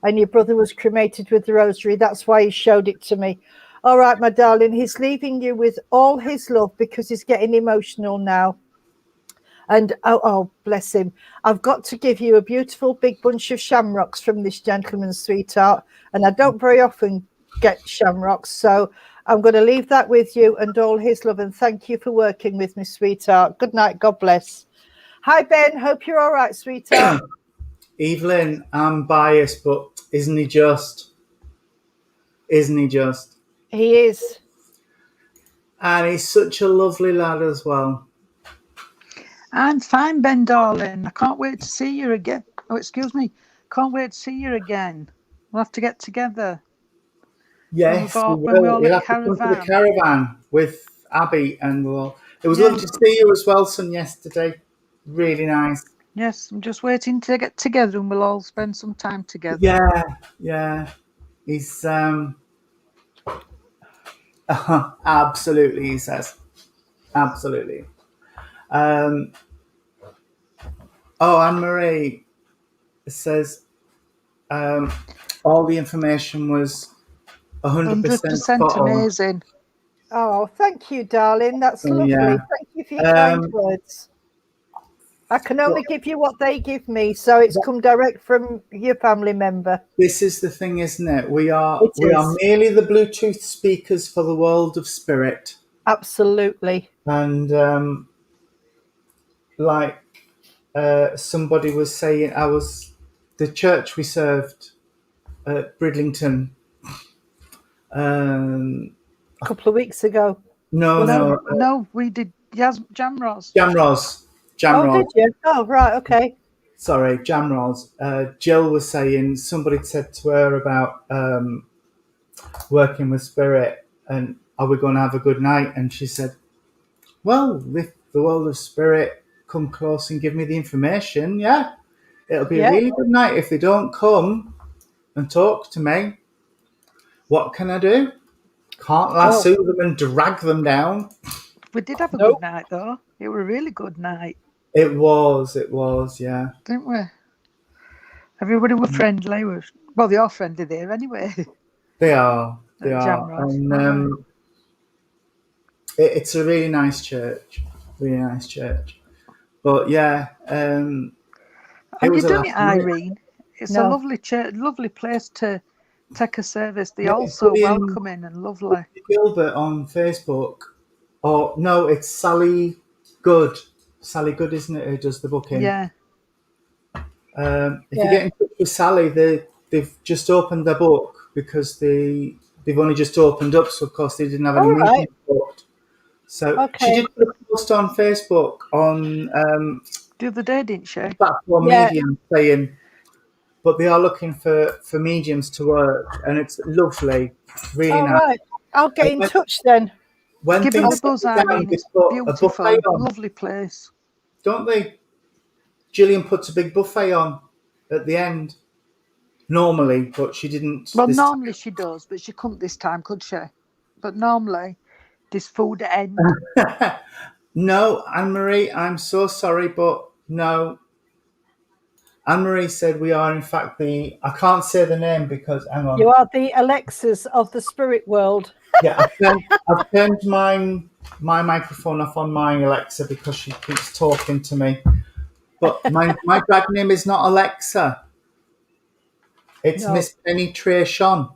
And your brother was cremated with the rosary. That's why he showed it to me. All right, my darling, he's leaving you with all his love, because he's getting emotional now. And oh, bless him. I've got to give you a beautiful big bunch of shamrocks from this gentleman, sweetheart. And I don't very often get shamrocks. So I'm going to leave that with you, and all his love. And thank you for working with me, sweetheart. Good night. God bless. Hi, Ben. Hope you're all right, sweetheart. Evelyn, I'm biased, but isn't he just? Isn't he just? He is. And he's such a lovely lad as well. I'm fine, Ben, darling. I can't wait to see you again. Oh, excuse me. Can't wait to see you again. We'll have to get together. Yes, we will. We'll have to come to the caravan with Abby, and it was lovely to see you as well, son, yesterday. Really nice. Yes, I'm just waiting to get together, and we'll all spend some time together. Yeah. He's absolutely, he says. Absolutely. Anne-Marie says all the information was 100% amazing. Oh, thank you, darling. That's lovely. Yeah. Thank you for your kind words. I can only give you what they give me, so it's come direct from your family member. This is the thing, isn't it? We are merely the Bluetooth speakers for the world of spirit. Absolutely. And like somebody was saying the church we served at Bridlington. A couple of weeks ago. No, we did Jamroz. Jamroz. Oh, did you? Oh, right, okay. Sorry, Jamroz. Jill was saying somebody said to her about working with spirit and are we going to have a good night? And she said, well, if the world of spirit come close and give me the information, yeah, it'll be a really good night. If they don't come and talk to me, what can I do? Can't lasso them and drag them down. We did have a good night, though. It was a really good night. It was, yeah. Didn't we? Everybody were friendly. Well, they are friendly there anyway. They are. Jamroz. And it's a really nice church. But yeah, have you done it, Irene? It's a lovely church, lovely place to take a service. They're all so welcoming and lovely. Gilbert on Facebook. Oh no, it's Sally Good. Sally Good, isn't it? Who does the booking? Yeah. If you get in touch with Sally, they've just opened their book because they've only just opened up, so of course they didn't have any meetings booked. So she did put a post on Facebook on the other day, didn't she? Platform Medium saying, but they are looking for mediums to work, and it's lovely, really nice. Right. I'll get in touch then. When give things it a buzz, Irene. It's beautiful, lovely place. Don't they? Gillian puts a big buffet on at the end. Normally, but she didn't. Well, normally she does, but she couldn't this time, could she? But normally, this food end. No, Anne-Marie, I'm so sorry, but no. Anne-Marie said we are, in fact, I can't say the name because, hang on. You are the Alexas of the spirit world. Yeah, I've turned my microphone off on my Alexa because she keeps talking to me. But my drag name is not Alexa. It's Miss Penetration.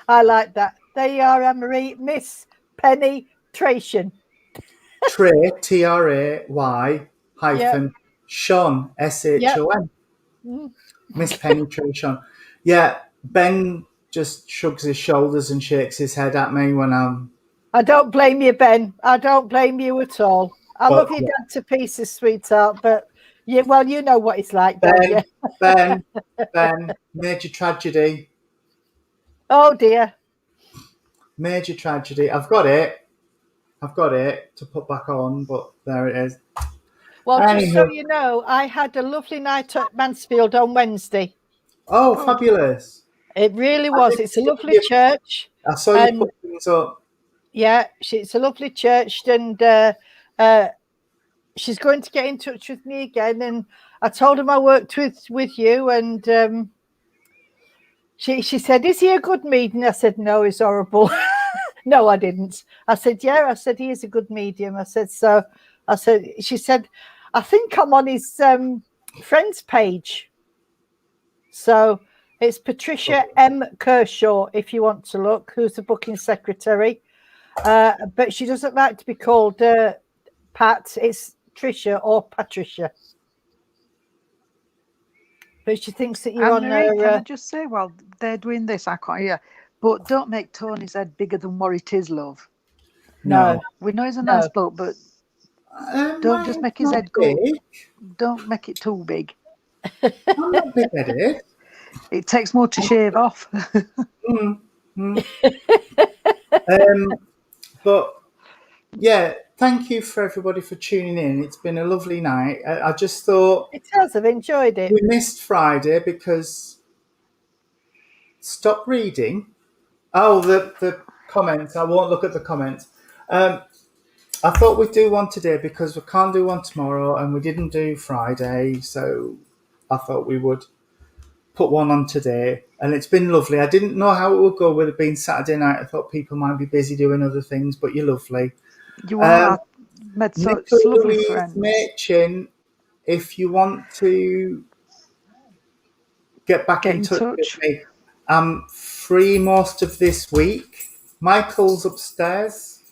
I like that. There you are, Anne-Marie. Miss Penetration. Tray, Tray, hyphen, Sean, Shon. Miss Penetration. Yeah, Ben just shrugs his shoulders and shakes his head at me when I'm... I don't blame you, Ben. I don't blame you at all. I love your dad to pieces, sweetheart, but you know what it's like, don't you? Ben, major tragedy. Oh, dear. Major tragedy. I've got it to put back on, but there it is. Well, just so you know, I had a lovely night at Mansfield on Wednesday. Oh, fabulous. It really was. It's a lovely church. I saw you put things up. Yeah, it's a lovely church, and she's going to get in touch with me again. And I told him I worked with you, and she said, "Is he a good medium?" I said, "No, he's horrible." No, I didn't. I said, "Yeah." I said, "He is a good medium." I said, "So." I said, she said, "I think I'm on his friends page." So it's Patricia M. Kershaw, if you want to look, who's the booking secretary. But she doesn't like to be called Pat. It's Tricia or Patricia. But she thinks that you're on her... Can I just say, while they're doing this, I can't hear, but don't make Tony's head bigger than what it is, love. No. We know he's a nice bloke, but don't just make his head go. Don't make it too big. I'm not big-headed. It takes more to shave off. But yeah, thank you for everybody for tuning in. It's been a lovely night. I just thought it has. I've enjoyed it. We missed Friday because stop reading. Oh, the comments. I won't look at the comments. I thought we'd do one today because we can't do one tomorrow, and we didn't do Friday, so I thought we would put one on today, and it's been lovely. I didn't know how it would go with it being Saturday night. I thought people might be busy doing other things, but you're lovely. You are. Met such lovely friends. Machin, if you want to get back in touch with me, I'm free most of this week. Michael's upstairs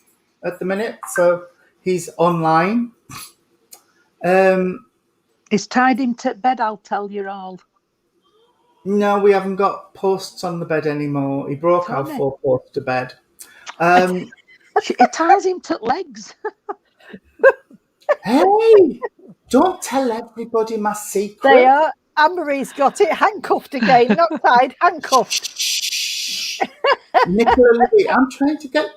at the minute, so he's online. It's tied him to bed, I'll tell you all. No, we haven't got posts on the bed anymore. He broke our 4 posts to bed. It ties him to legs. Hey, don't tell everybody my secret. They are. Anne-Marie's got it handcuffed again, not tied, handcuffed. Nicola Louise, I'm trying to get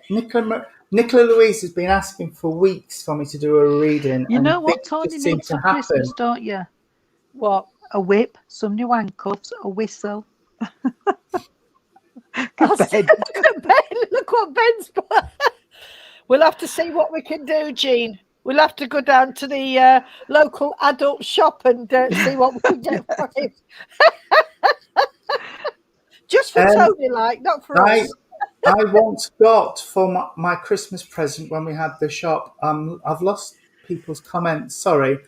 Nicola Louise has been asking for weeks for me to do a reading. You know what Tony needs for Christmas, don't you? What? A whip, some new handcuffs, a whistle. Look at Ben. Look what Ben's put. We'll have to see what we can do, Jean. We'll have to go down to the local adult shop and see what we can get for him. Just for Tony, not for us. I once got for my Christmas present when we had the shop. I've lost people's comments. Sorry.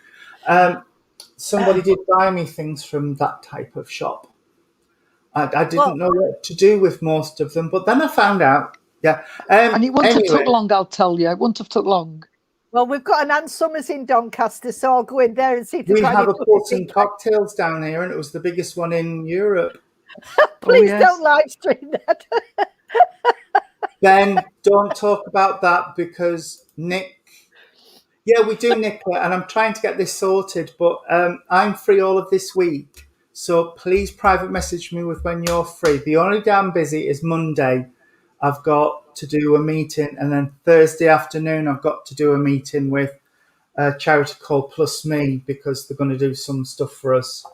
Somebody did buy me things from that type of shop. I didn't know what to do with most of them, but then I found out. Yeah. And it wouldn't have took long, I'll tell you. It wouldn't have took long. Well, we've got an Ann Summers in Doncaster, so I'll go in there and see if we have a Porton Cocktails down here, and it was the biggest one in Europe. Please don't live stream that. Ben, don't talk about that because Nick. Yeah, we do, Nicola, and I'm trying to get this sorted, but I'm free all of this week. So please private message me with when you're free. The only day I'm busy is Monday. I've got to do a meeting, and then Thursday afternoon I've got to do a meeting with a charity called Plus Me because they're going to do some stuff for us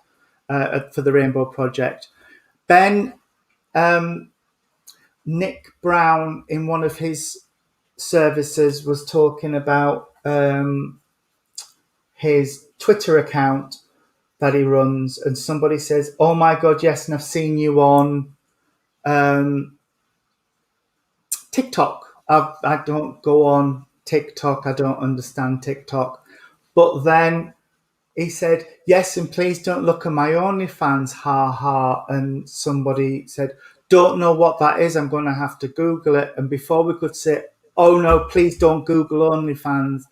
for the Rainbow Project. Ben, Nick Brown in one of his services was talking about his Twitter account that he runs, and somebody says, "Oh my God, yes, and I've seen you on TikTok." I don't go on TikTok. I don't understand TikTok. But then he said, "Yes, and please don't look at my OnlyFans, ha ha." And somebody said, "Don't know what that is. I'm going to have to Google it." And before we could say, "Oh no, please don't Google OnlyFans,"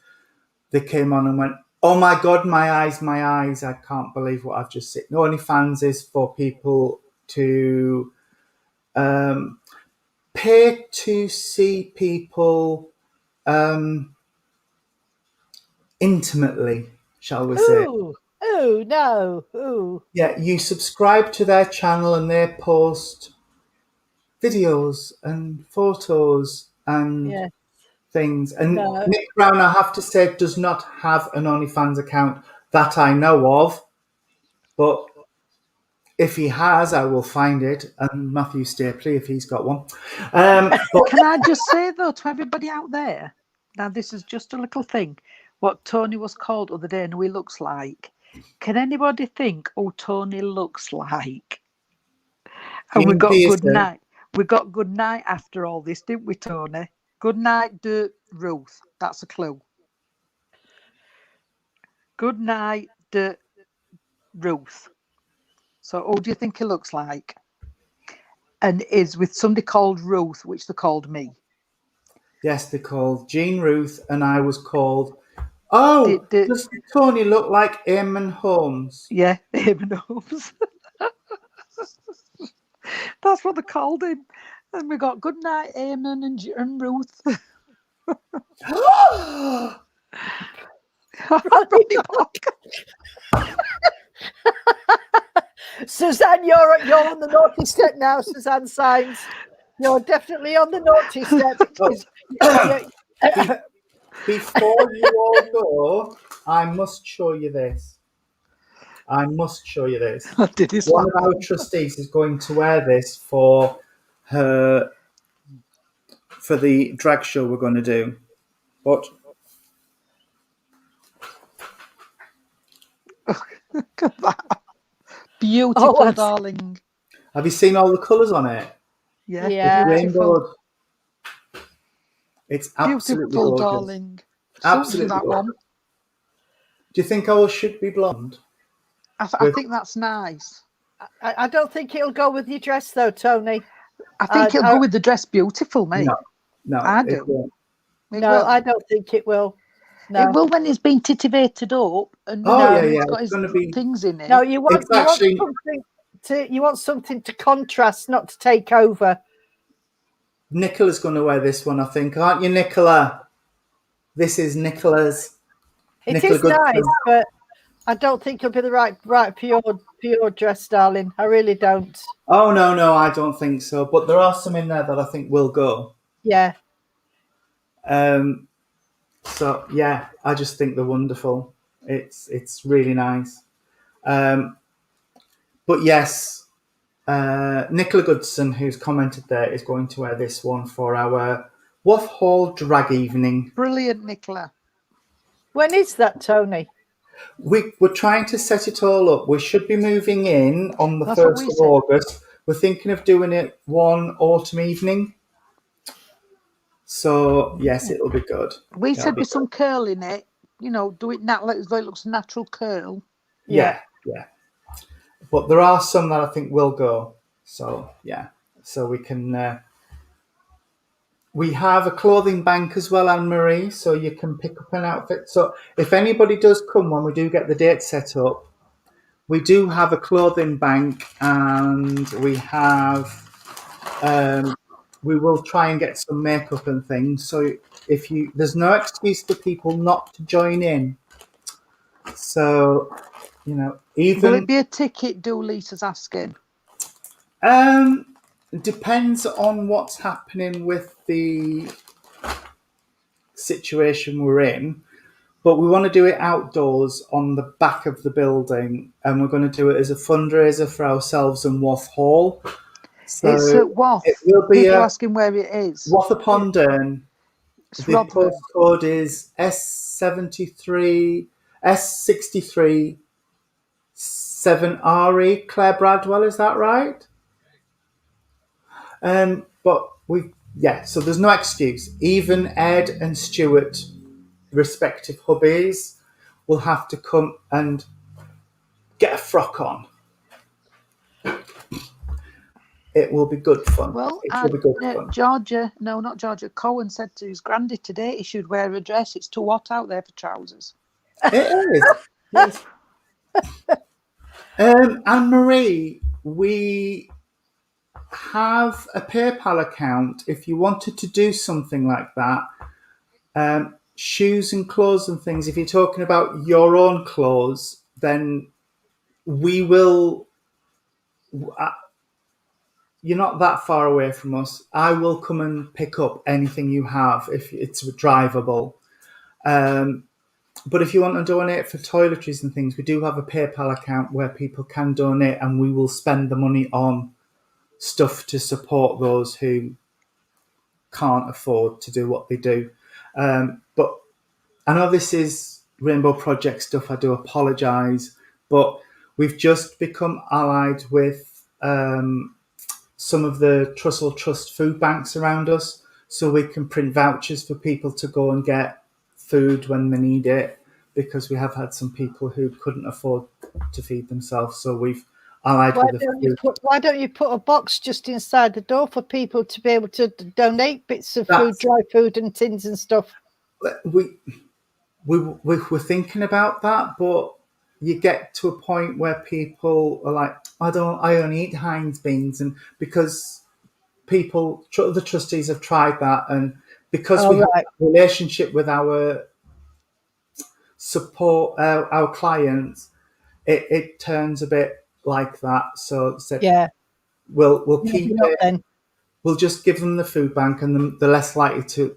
they came on and went, "Oh my God, my eyes, my eyes. I can't believe what I've just seen." OnlyFans is for people to pay to see people intimately, shall we say. Oh, no. Ooh. Yeah, you subscribe to their channel and they post videos and photos and things. And Nick Brown, I have to say, does not have an OnlyFans account that I know of. But if he has, I will find it. And Matthew Stapley, if he's got one. But can I just say, though, to everybody out there, now this is just a little thing, what Tony was called the other day and who he looks like. Can anybody think, oh, Tony looks like? And we got good night. We got good night after all this, didn't we, Tony? Good night, Ruth. That's a clue. Good night, Ruth. So who do you think he looks like? And is with somebody called Ruth, which they called me. Yes, they called Jean Ruth, and I was called. Oh, does Tony look like Eamon Holmes? Yeah, Eamon Holmes. That's what they called him. And we got good night, Eamon and Ruth. Suzanne, you're on the naughty step now, Suzanne Symes. You're definitely on the naughty step. Before you all go, I must show you this. One of our trustees is going to wear this for the drag show we're going to do. But look at that. Beautiful, darling. Have you seen all the colours on it? Yeah. It's rainbow. It's absolutely beautiful, gorgeous. Darling. Absolutely that gorgeous. one. Do you think I should be blonde? I think that's nice. I don't think it'll go with your dress, though, Tony. I think it'll go with the dress beautiful, mate. No, I do. No, I don't think it will. No. It will when it's been titivated up and it's got his things in it. No, you want something to contrast, not to take over. Nicola's going to wear this one, I think, aren't you, Nicola? This is Nicola's. It is nice, but I don't think it'll be the right pure dress, darling. I really don't. Oh no, I don't think so. But there are some in there that I think will go. Yeah. So yeah, I just think they're wonderful. It's really nice. But yes, Nicola Goodson, who's commented there, is going to wear this one for our Waff Hall drag evening. Brilliant, Nicola. When is that, Tony? We're trying to set it all up. We should be moving in on the 1st of August. We're thinking of doing it one autumn evening. So, yes, it'll be good. We said with some curl in it, do it as though it looks a natural curl. Yeah. But there are some that I think will go. So, yeah. So we can... we have a clothing bank as well, Anne-Marie, so you can pick up an outfit. So if anybody does come when we do get the date set up, we do have a clothing bank, and we have... we will try and get some makeup and things. So there's no excuse for people not to join in. So, even... Will it be a ticket, Lisa's asking? Depends on what's happening with the situation we're in. But we want to do it outdoors on the back of the building, and we're going to do it as a fundraiser for ourselves and Waff Hall. So it's at Waff. It will be people asking where it is. Waff upon Dearne. The postcode is S63 7RE. Claire Bradwell, is that right? But so there's no excuse. Even Ed and Stuart, respective hubbies, will have to come and get a frock on. It will be good fun. Well, it will be good fun. not Georgia. Cohen said to his granddad today he should wear a dress. It's too hot out there for trousers. It is. Yes. Anne-Marie, we have a PayPal account if you wanted to do something like that. Shoes and clothes and things. If you're talking about your own clothes, then we will... you're not that far away from us. I will come and pick up anything you have if it's drivable. But if you want to donate for toiletries and things, we do have a PayPal account where people can donate, and we will spend the money on stuff to support those who can't afford to do what they do. But I know this is Rainbow Project stuff. I do apologise, but we've just become allied with some of the Trussell Trust food banks around us, so we can print vouchers for people to go and get food when they need it, because we have had some people who couldn't afford to feed themselves. So we've allied with the food. Why don't you put a box just inside the door for people to be able to donate bits of food, dry food and tins and stuff? We're thinking about that, but you get to a point where people are like, I only eat Heinz beans, and because the trustees have tried that, and because we have a relationship with our support, our clients, it turns a bit like that. So we'll keep it. Then. We'll just give them the food bank, and they're less likely to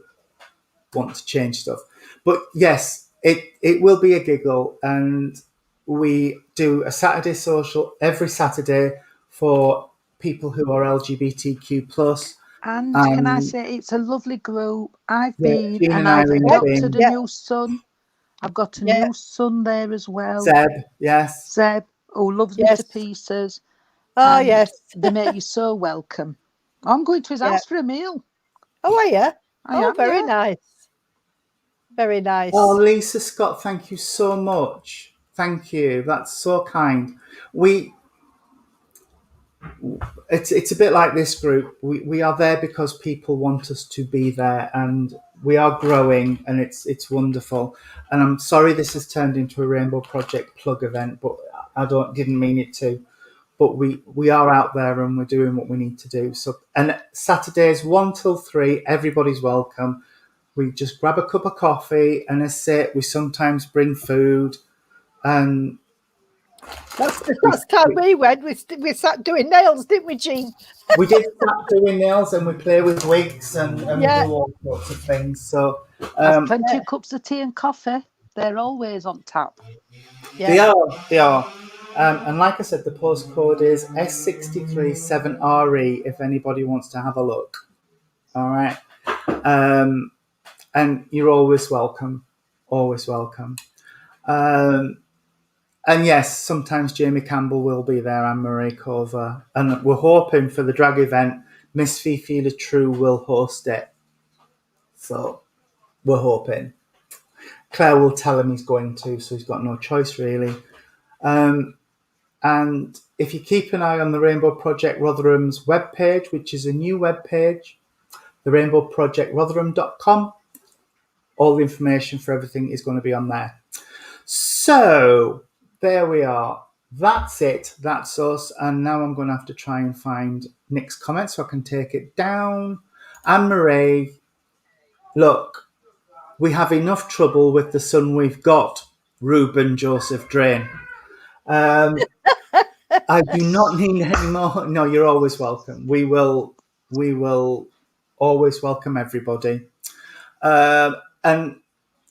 want to change stuff. But yes, it will be a giggle, and we do a Saturday social every Saturday for people who are LGBTQ+. And can I say, it's a lovely group. I've been, and I've adopted a new son. I've got a new son there as well. Zeb, who loves me to pieces. Oh, yes. They make you so welcome. I'm going to his house for a meal. Oh, are you? Very nice. Very nice. Oh, Lisa Scott, thank you so much. Thank you. That's so kind. It's a bit like this group. We are there because people want us to be there, and we are growing, and it's wonderful. And I'm sorry this has turned into a Rainbow Project plug event, but I didn't mean it to. But we are out there and we're doing what we need to do. So, and Saturdays 1 till 3, everybody's welcome. We just grab a cup of coffee and a sit. We sometimes bring food, and That's time we went. We sat doing nails, didn't we, Jean? we did start doing nails, and we play with wigs, and we do all sorts of things. So there's plenty of cups of tea and coffee. They're always on tap. Yeah. They are. And like I said, the postcode is S637RE if anybody wants to have a look. All right. And you're always welcome. Always welcome. And yes, sometimes Jamie Campbell will be there and Marie Cover. And we're hoping for the drag event, Miss Fifi LeTrue will host it. So we're hoping. Claire will tell him he's going to, so he's got no choice really. And if you keep an eye on the Rainbow Project Rotherham's webpage, which is a new webpage, the rainbowprojectrotherham.com, all the information for everything is going to be on there. So there we are. That's it. That's us. And now I'm going to have to try and find Nick's comment so I can take it down. Anne-Marie, look, we have enough trouble with the son we've got, Reuben Joseph Drain. I do not need any more. No, you're always welcome. We will always welcome everybody. And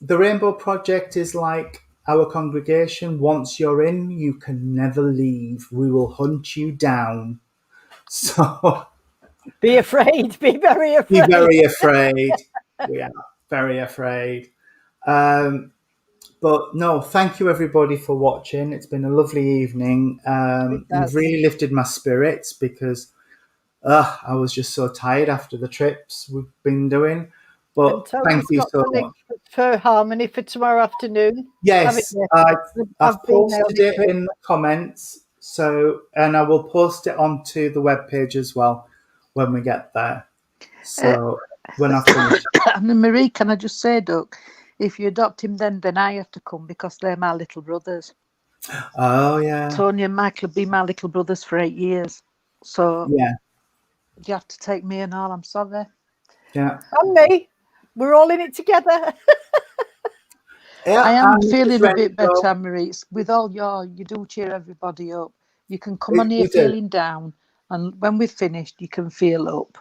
the Rainbow Project is like our congregation. Once you're in, you can never leave. We will hunt you down. So be afraid. Be very afraid. Be very afraid. We are very afraid. But no, thank you everybody for watching. It's been a lovely evening. You've really lifted my spirits because I was just so tired after the trips we've been doing. But thank you so much. For Harmony for tomorrow afternoon. Yes, I've posted it in the comments. So, and I will post it onto the webpage as well when we get there. So when I finish. And Marie, can I just say, Doug? If you adopt him, then I have to come because they're my little brothers. Oh, yeah. Tony and Michael have been my little brothers for 8 years. So yeah, you have to take me and all. I'm sorry. Yeah. And me. We're all in it together. Yeah, I am feeling a bit better, Marie. With all you do cheer everybody up. You can come on here feeling down, and when we've finished, you can feel up.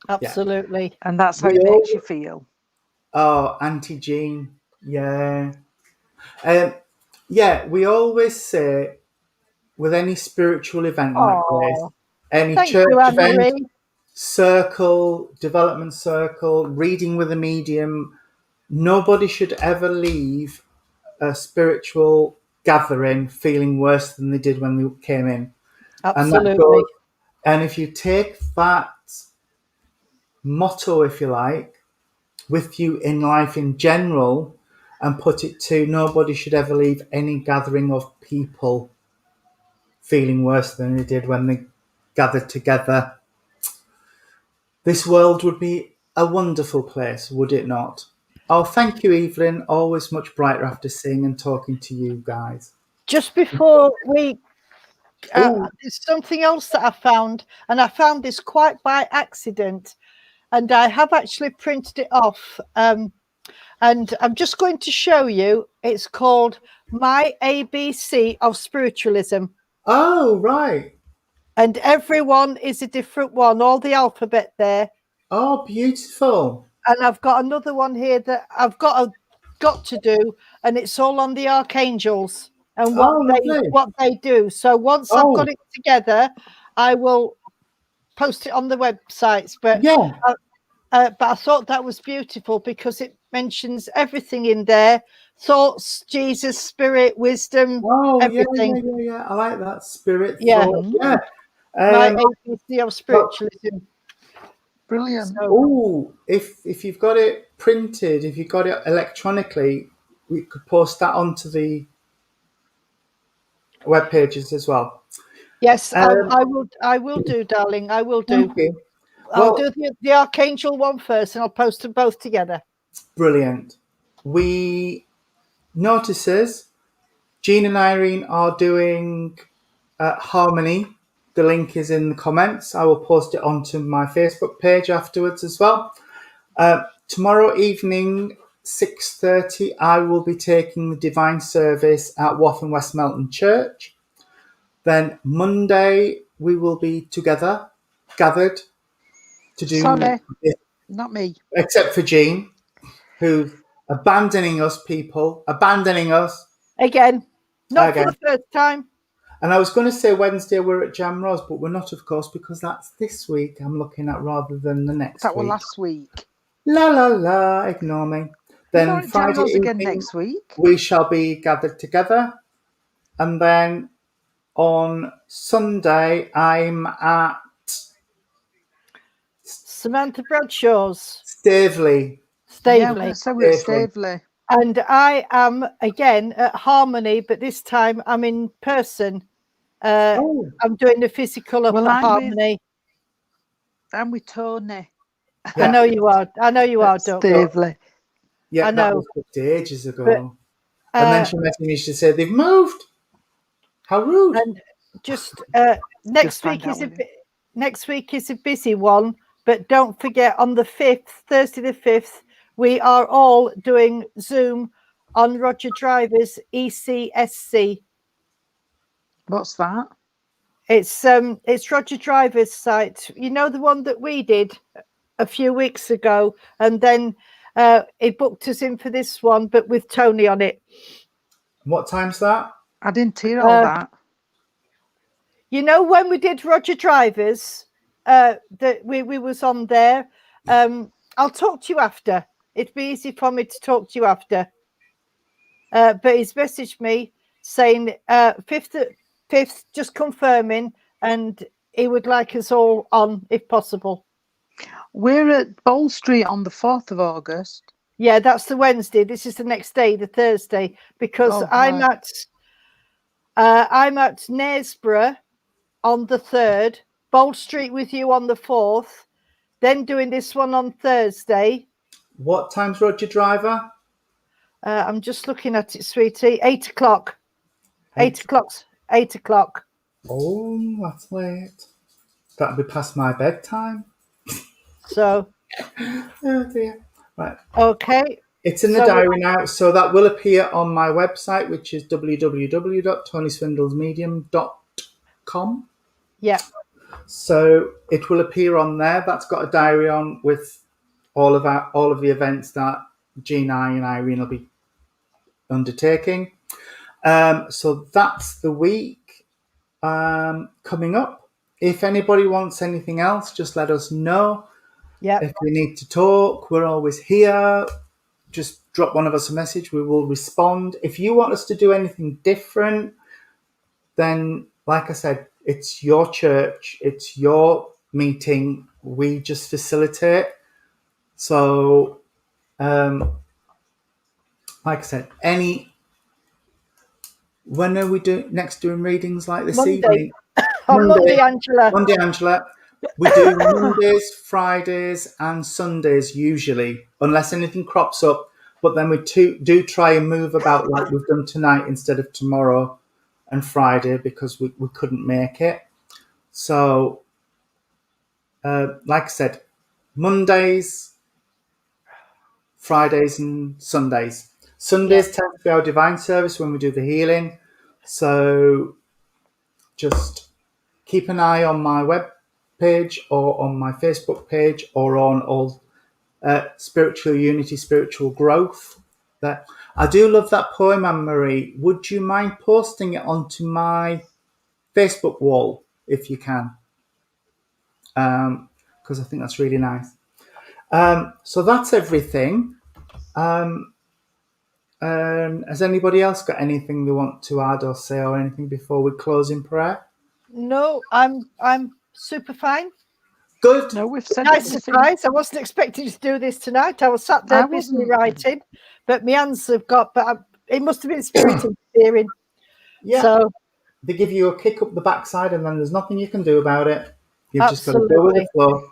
Absolutely. Yeah. And that's how it makes you feel. Oh, Auntie Jean. Yeah. Yeah, we always say with any spiritual event like this, any church event, circle, development circle, reading with a medium, nobody should ever leave a spiritual gathering feeling worse than they did when they came in. Absolutely. And if you take that motto, if you like, with you in life in general and put it to nobody should ever leave any gathering of people feeling worse than they did when they gathered together, this world would be a wonderful place, would it not? Oh, thank you, Evelyn. Always much brighter after seeing and talking to you guys. Just before we... there's something else that I found, and I found this quite by accident. And I have actually printed it off. And I'm just going to show you. It's called My ABC of Spiritualism. Oh, right. And everyone is a different one, all the alphabet there. Oh, beautiful. And I've got another one here that I've got to do, and it's all on the archangels and what they do. So once I've got it together, I will post it on the websites. But but I thought that was beautiful because it mentions everything in there: thoughts, Jesus, spirit, wisdom, everything. Yeah. I like that. Spirit, thought, My ABC of Spiritualism. Brilliant. So, if you've got it printed, if you've got it electronically, we could post that onto the web pages as well. Yes, I will do, darling. I will do. Okay. I'll do the archangel one first, and I'll post them both together. Brilliant. We notices Jean and Irene are doing Harmony. The link is in the comments. I will post it onto my Facebook page afterwards as well. Tomorrow evening, 6:30, I will be taking the Divine Service at Watham West Melton Church. Then Monday, we will be gathered to do... Sorry, not me. Except for Jean, who's abandoning us, people. Abandoning us. Again. Not Again. for the first time. And I was going to say Wednesday we're at Jam Rose, but we're not, of course, because that's this week I'm looking at rather than the next That week. was last week. La, la, la, ignore me. Then Friday evening, again next week. We shall be gathered together. And then on Sunday, I'm at Samantha Bradshaw's. Stavely. Yeah, so we're at Stavely. And I am again at Harmony, but this time I'm in person. I'm doing the physical up at Harmony. I'm with Tony. Yeah. I know you are. Doug. Stavely. Yeah, I know. That was booked ages ago. But, and then she messaged me to say they've moved. How rude! And just next week is a busy one, but don't forget on the 5th, Thursday the 5th, we are all doing Zoom on Roger Driver's ECSC. What's that? It's Roger Driver's site. You know, the one that we did a few weeks ago, and then he booked us in for this one, but with Tony on it. What time's that? I didn't hear all that. You know, when we did Roger Driver's, that we was on there. I'll talk to you after. It'd be easy for me to talk to you after. But he's messaged me saying 5th, just confirming, and he would like us all on if possible. We're at Bowl Street on the 4th of August. Yeah, that's the Wednesday. This is the next day, the Thursday, because I'm at Knaresborough on the 3rd, Bowl Street with you on the 4th, then doing this one on Thursday. What time's Roger Driver? I'm just looking at it, sweetie. 8 o'clock. 8 o'clock. 8 o'clock. Oh, that's late. That'll be past my bedtime. So. Oh dear. Right. Okay. It's in the diary now, so that will appear on my website, which is www.tonyswindlesmedium.com. Yeah. So it will appear on there. That's got a diary on with all of the events that Jean, I, and Irene will be undertaking. So that's the week coming up. If anybody wants anything else, just let us know. Yeah. If we need to talk, we're always here. Just drop one of us a message. We will respond. If you want us to do anything different, then, like I said, it's your church. It's your meeting. We just facilitate. So, like I said, when are we doing readings like this evening? Monday, Angela. Monday, Angela. We do Mondays, Fridays, and Sundays usually, unless anything crops up. But then we do try and move about like we've done tonight instead of tomorrow and Friday because we couldn't make it. So, like I said, Mondays, Fridays, and Sundays. Sundays tend to be our divine service when we do the healing. So, just keep an eye on my web page or on my Facebook page or on all spiritual unity, spiritual growth. That I do love that poem, Anne-Marie. Would you mind posting it onto my Facebook wall if you can? Because I think that's really nice. So that's everything. Has anybody else got anything they want to add or say or anything before we close in prayer? No, I'm super fine. Good. No, we've said nice surprise. I wasn't expecting to do this tonight. I was sat there busy writing, but my hands have got. But it must have been spirit interfering. Yeah. So they give you a kick up the backside, and then there's nothing you can do about it. You've just got to go with the flow.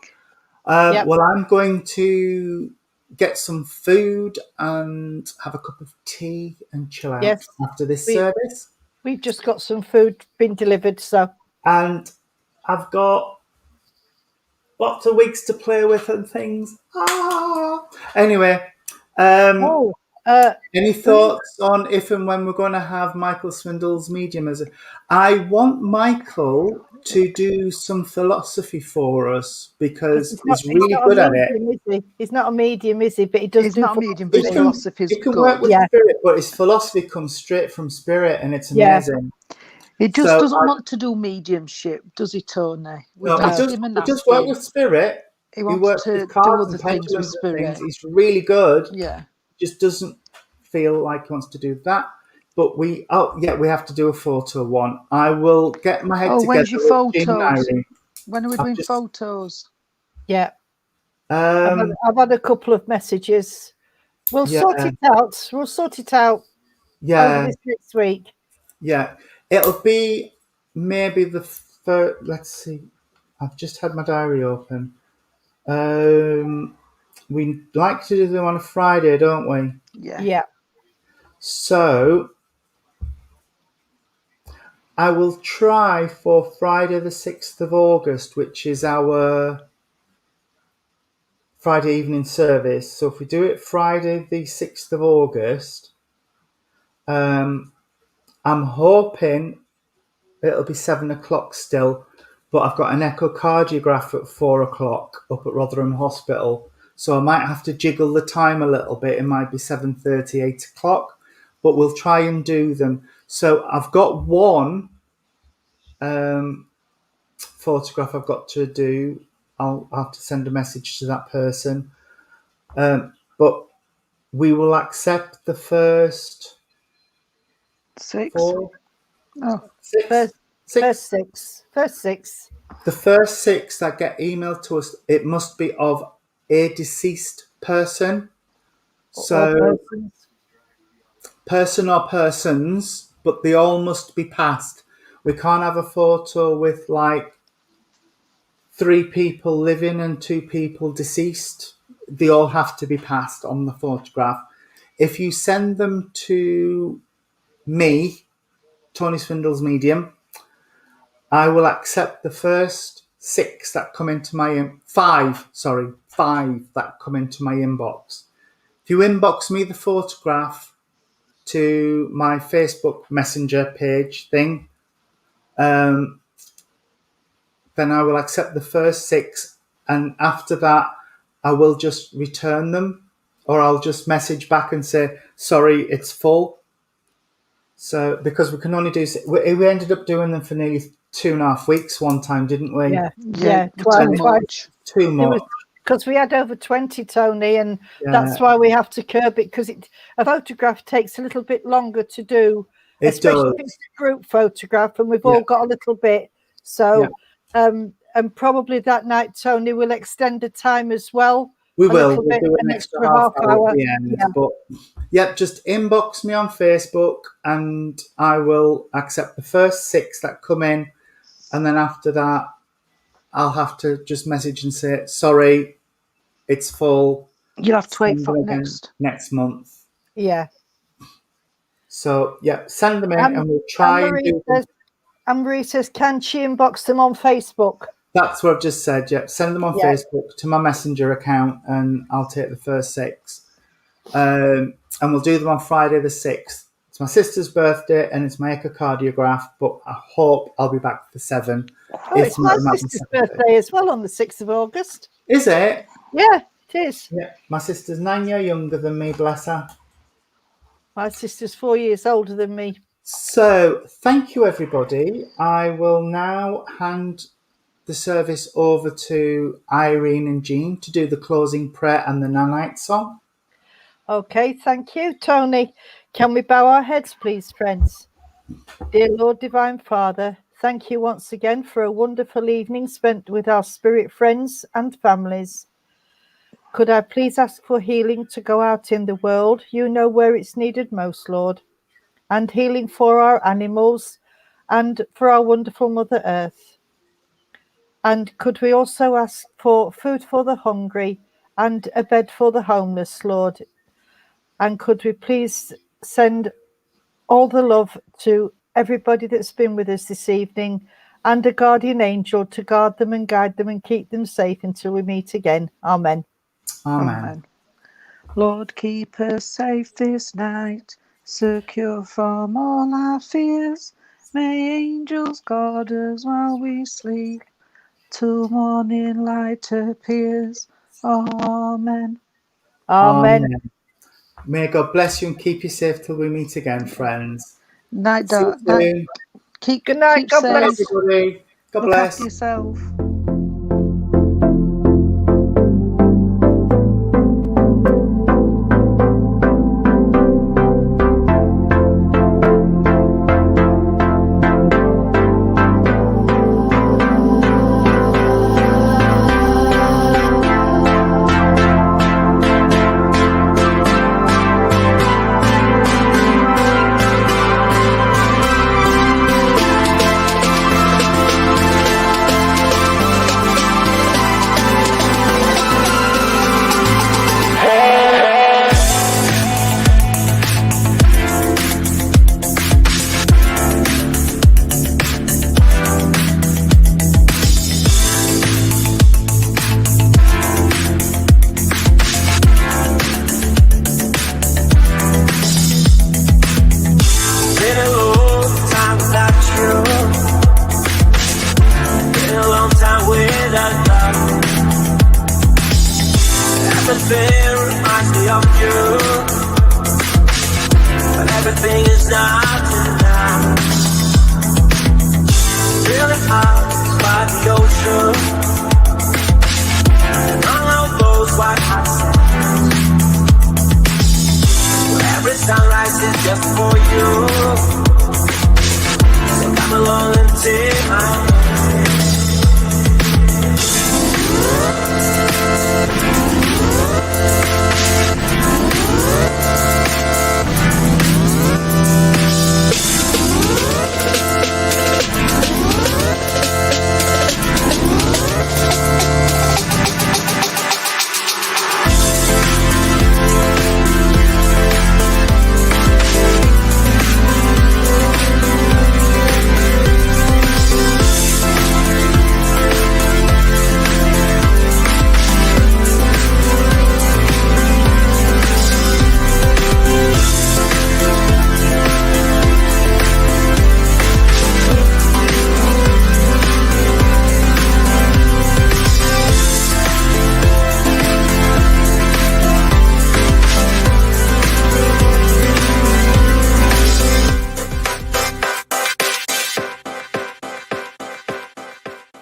Well, I'm going to get some food and have a cup of tea and chill out Yes. after this service. We've just got some food being delivered, so. And I've got lots of wigs to play with and things. Anyway, any thoughts on if and when we're going to have Michael Swindle's medium? I want Michael to do some philosophy for us because he's really good at it. He's not a medium, is he? But he does. He's do not a medium, but his philosophy is good. He can work with spirit, but his philosophy comes straight from spirit, and it's amazing. He just doesn't want to do mediumship, does he, Tony? No, he does work with spirit. He wants to do other things with spirit. He's really good. Yeah. Just doesn't feel like he wants to do that. But we have to do a photo one. I will get my head together. When's your photos? When are we doing photos? Yeah. I've had a couple of messages. We'll sort it out. We'll sort it out. Yeah. Over this next week. Yeah. It'll be maybe the first. Let's see. I've just had my diary open. We like to do them on a Friday, don't we? Yeah. Yeah. So I will try for Friday the 6th of August, which is our Friday evening service. So if we do it Friday the 6th of August, I'm hoping it'll be 7 o'clock still, but I've got an echocardiograph at 4 o'clock up at Rotherham Hospital. So I might have to jiggle the time a little bit. It might be 7:30, 8 o'clock, but we'll try and do them. So I've got one photograph I've got to do. I'll have to send a message to that person. But we will accept the first 6. First six. The first 6 that get emailed to us, it must be of a deceased person. So person or persons, but they all must be passed. We can't have a photo with like 3 people living and 2 people deceased. They all have to be passed on the photograph. If you send them to me, Tony Swindle's medium, I will accept the first 6 that come into my 5 that come into my inbox. If you inbox me the photograph to my Facebook Messenger page thing, then I will accept the first 6, and after that I will just return them, or I'll just message back and say, sorry, it's full. So because we can only do, we ended up doing them for nearly 2.5 weeks one time, didn't we? Yeah. Too much. Because we had over 20, Tony, and that's why we have to curb it, because a photograph takes a little bit longer to do, especially if it's a group photograph, and we've all got a little bit. So, and probably that night, Tony, will extend the time as well. We will. We'll do an extra half hour at the end. Yeah. But just inbox me on Facebook, and I will accept the first 6 that come in, and then after that, I'll have to just message and say, sorry, it's full. You'll have to wait for next month. Yeah. So, send them in and we'll try and do them. Anne-Marie says, can she inbox them on Facebook? That's what I've just said, Send them on Facebook to my Messenger account, and I'll take the first 6. And we'll do them on Friday the 6th. It's my sister's birthday and it's my echocardiograph, but I hope I'll be back for 7. It's my sister's birthday as well on the 6th of August. Is it? Yeah, it is. Yeah, my sister's 9 years younger than me, bless her. My sister's 4 years older than me. So, thank you, everybody. I will now hand the service over to Irene and Jean to do the closing prayer and the Nanite song. Okay, thank you, Tony. Can we bow our heads, please, friends? Dear Lord, Divine Father, thank you once again for a wonderful evening spent with our spirit friends and families. Could I please ask for healing to go out in the world? You know where it's needed most, Lord. And healing for our animals and for our wonderful Mother Earth. And could we also ask for food for the hungry and a bed for the homeless, Lord. And could we please send all the love to everybody that's been with us this evening, and a guardian angel to guard them and guide them and keep them safe until we meet again. Amen. Amen. Lord, keep us safe this night, secure from all our fears. May angels guard us while we sleep, till morning light appears. Amen. Amen. May God bless you and keep you safe till we meet again, friends. Night, See you soon. Good night. Keep God safe. bless everybody. God Look bless. after yourself. Everything reminds me of you, but everything is not enough. Really hard to find the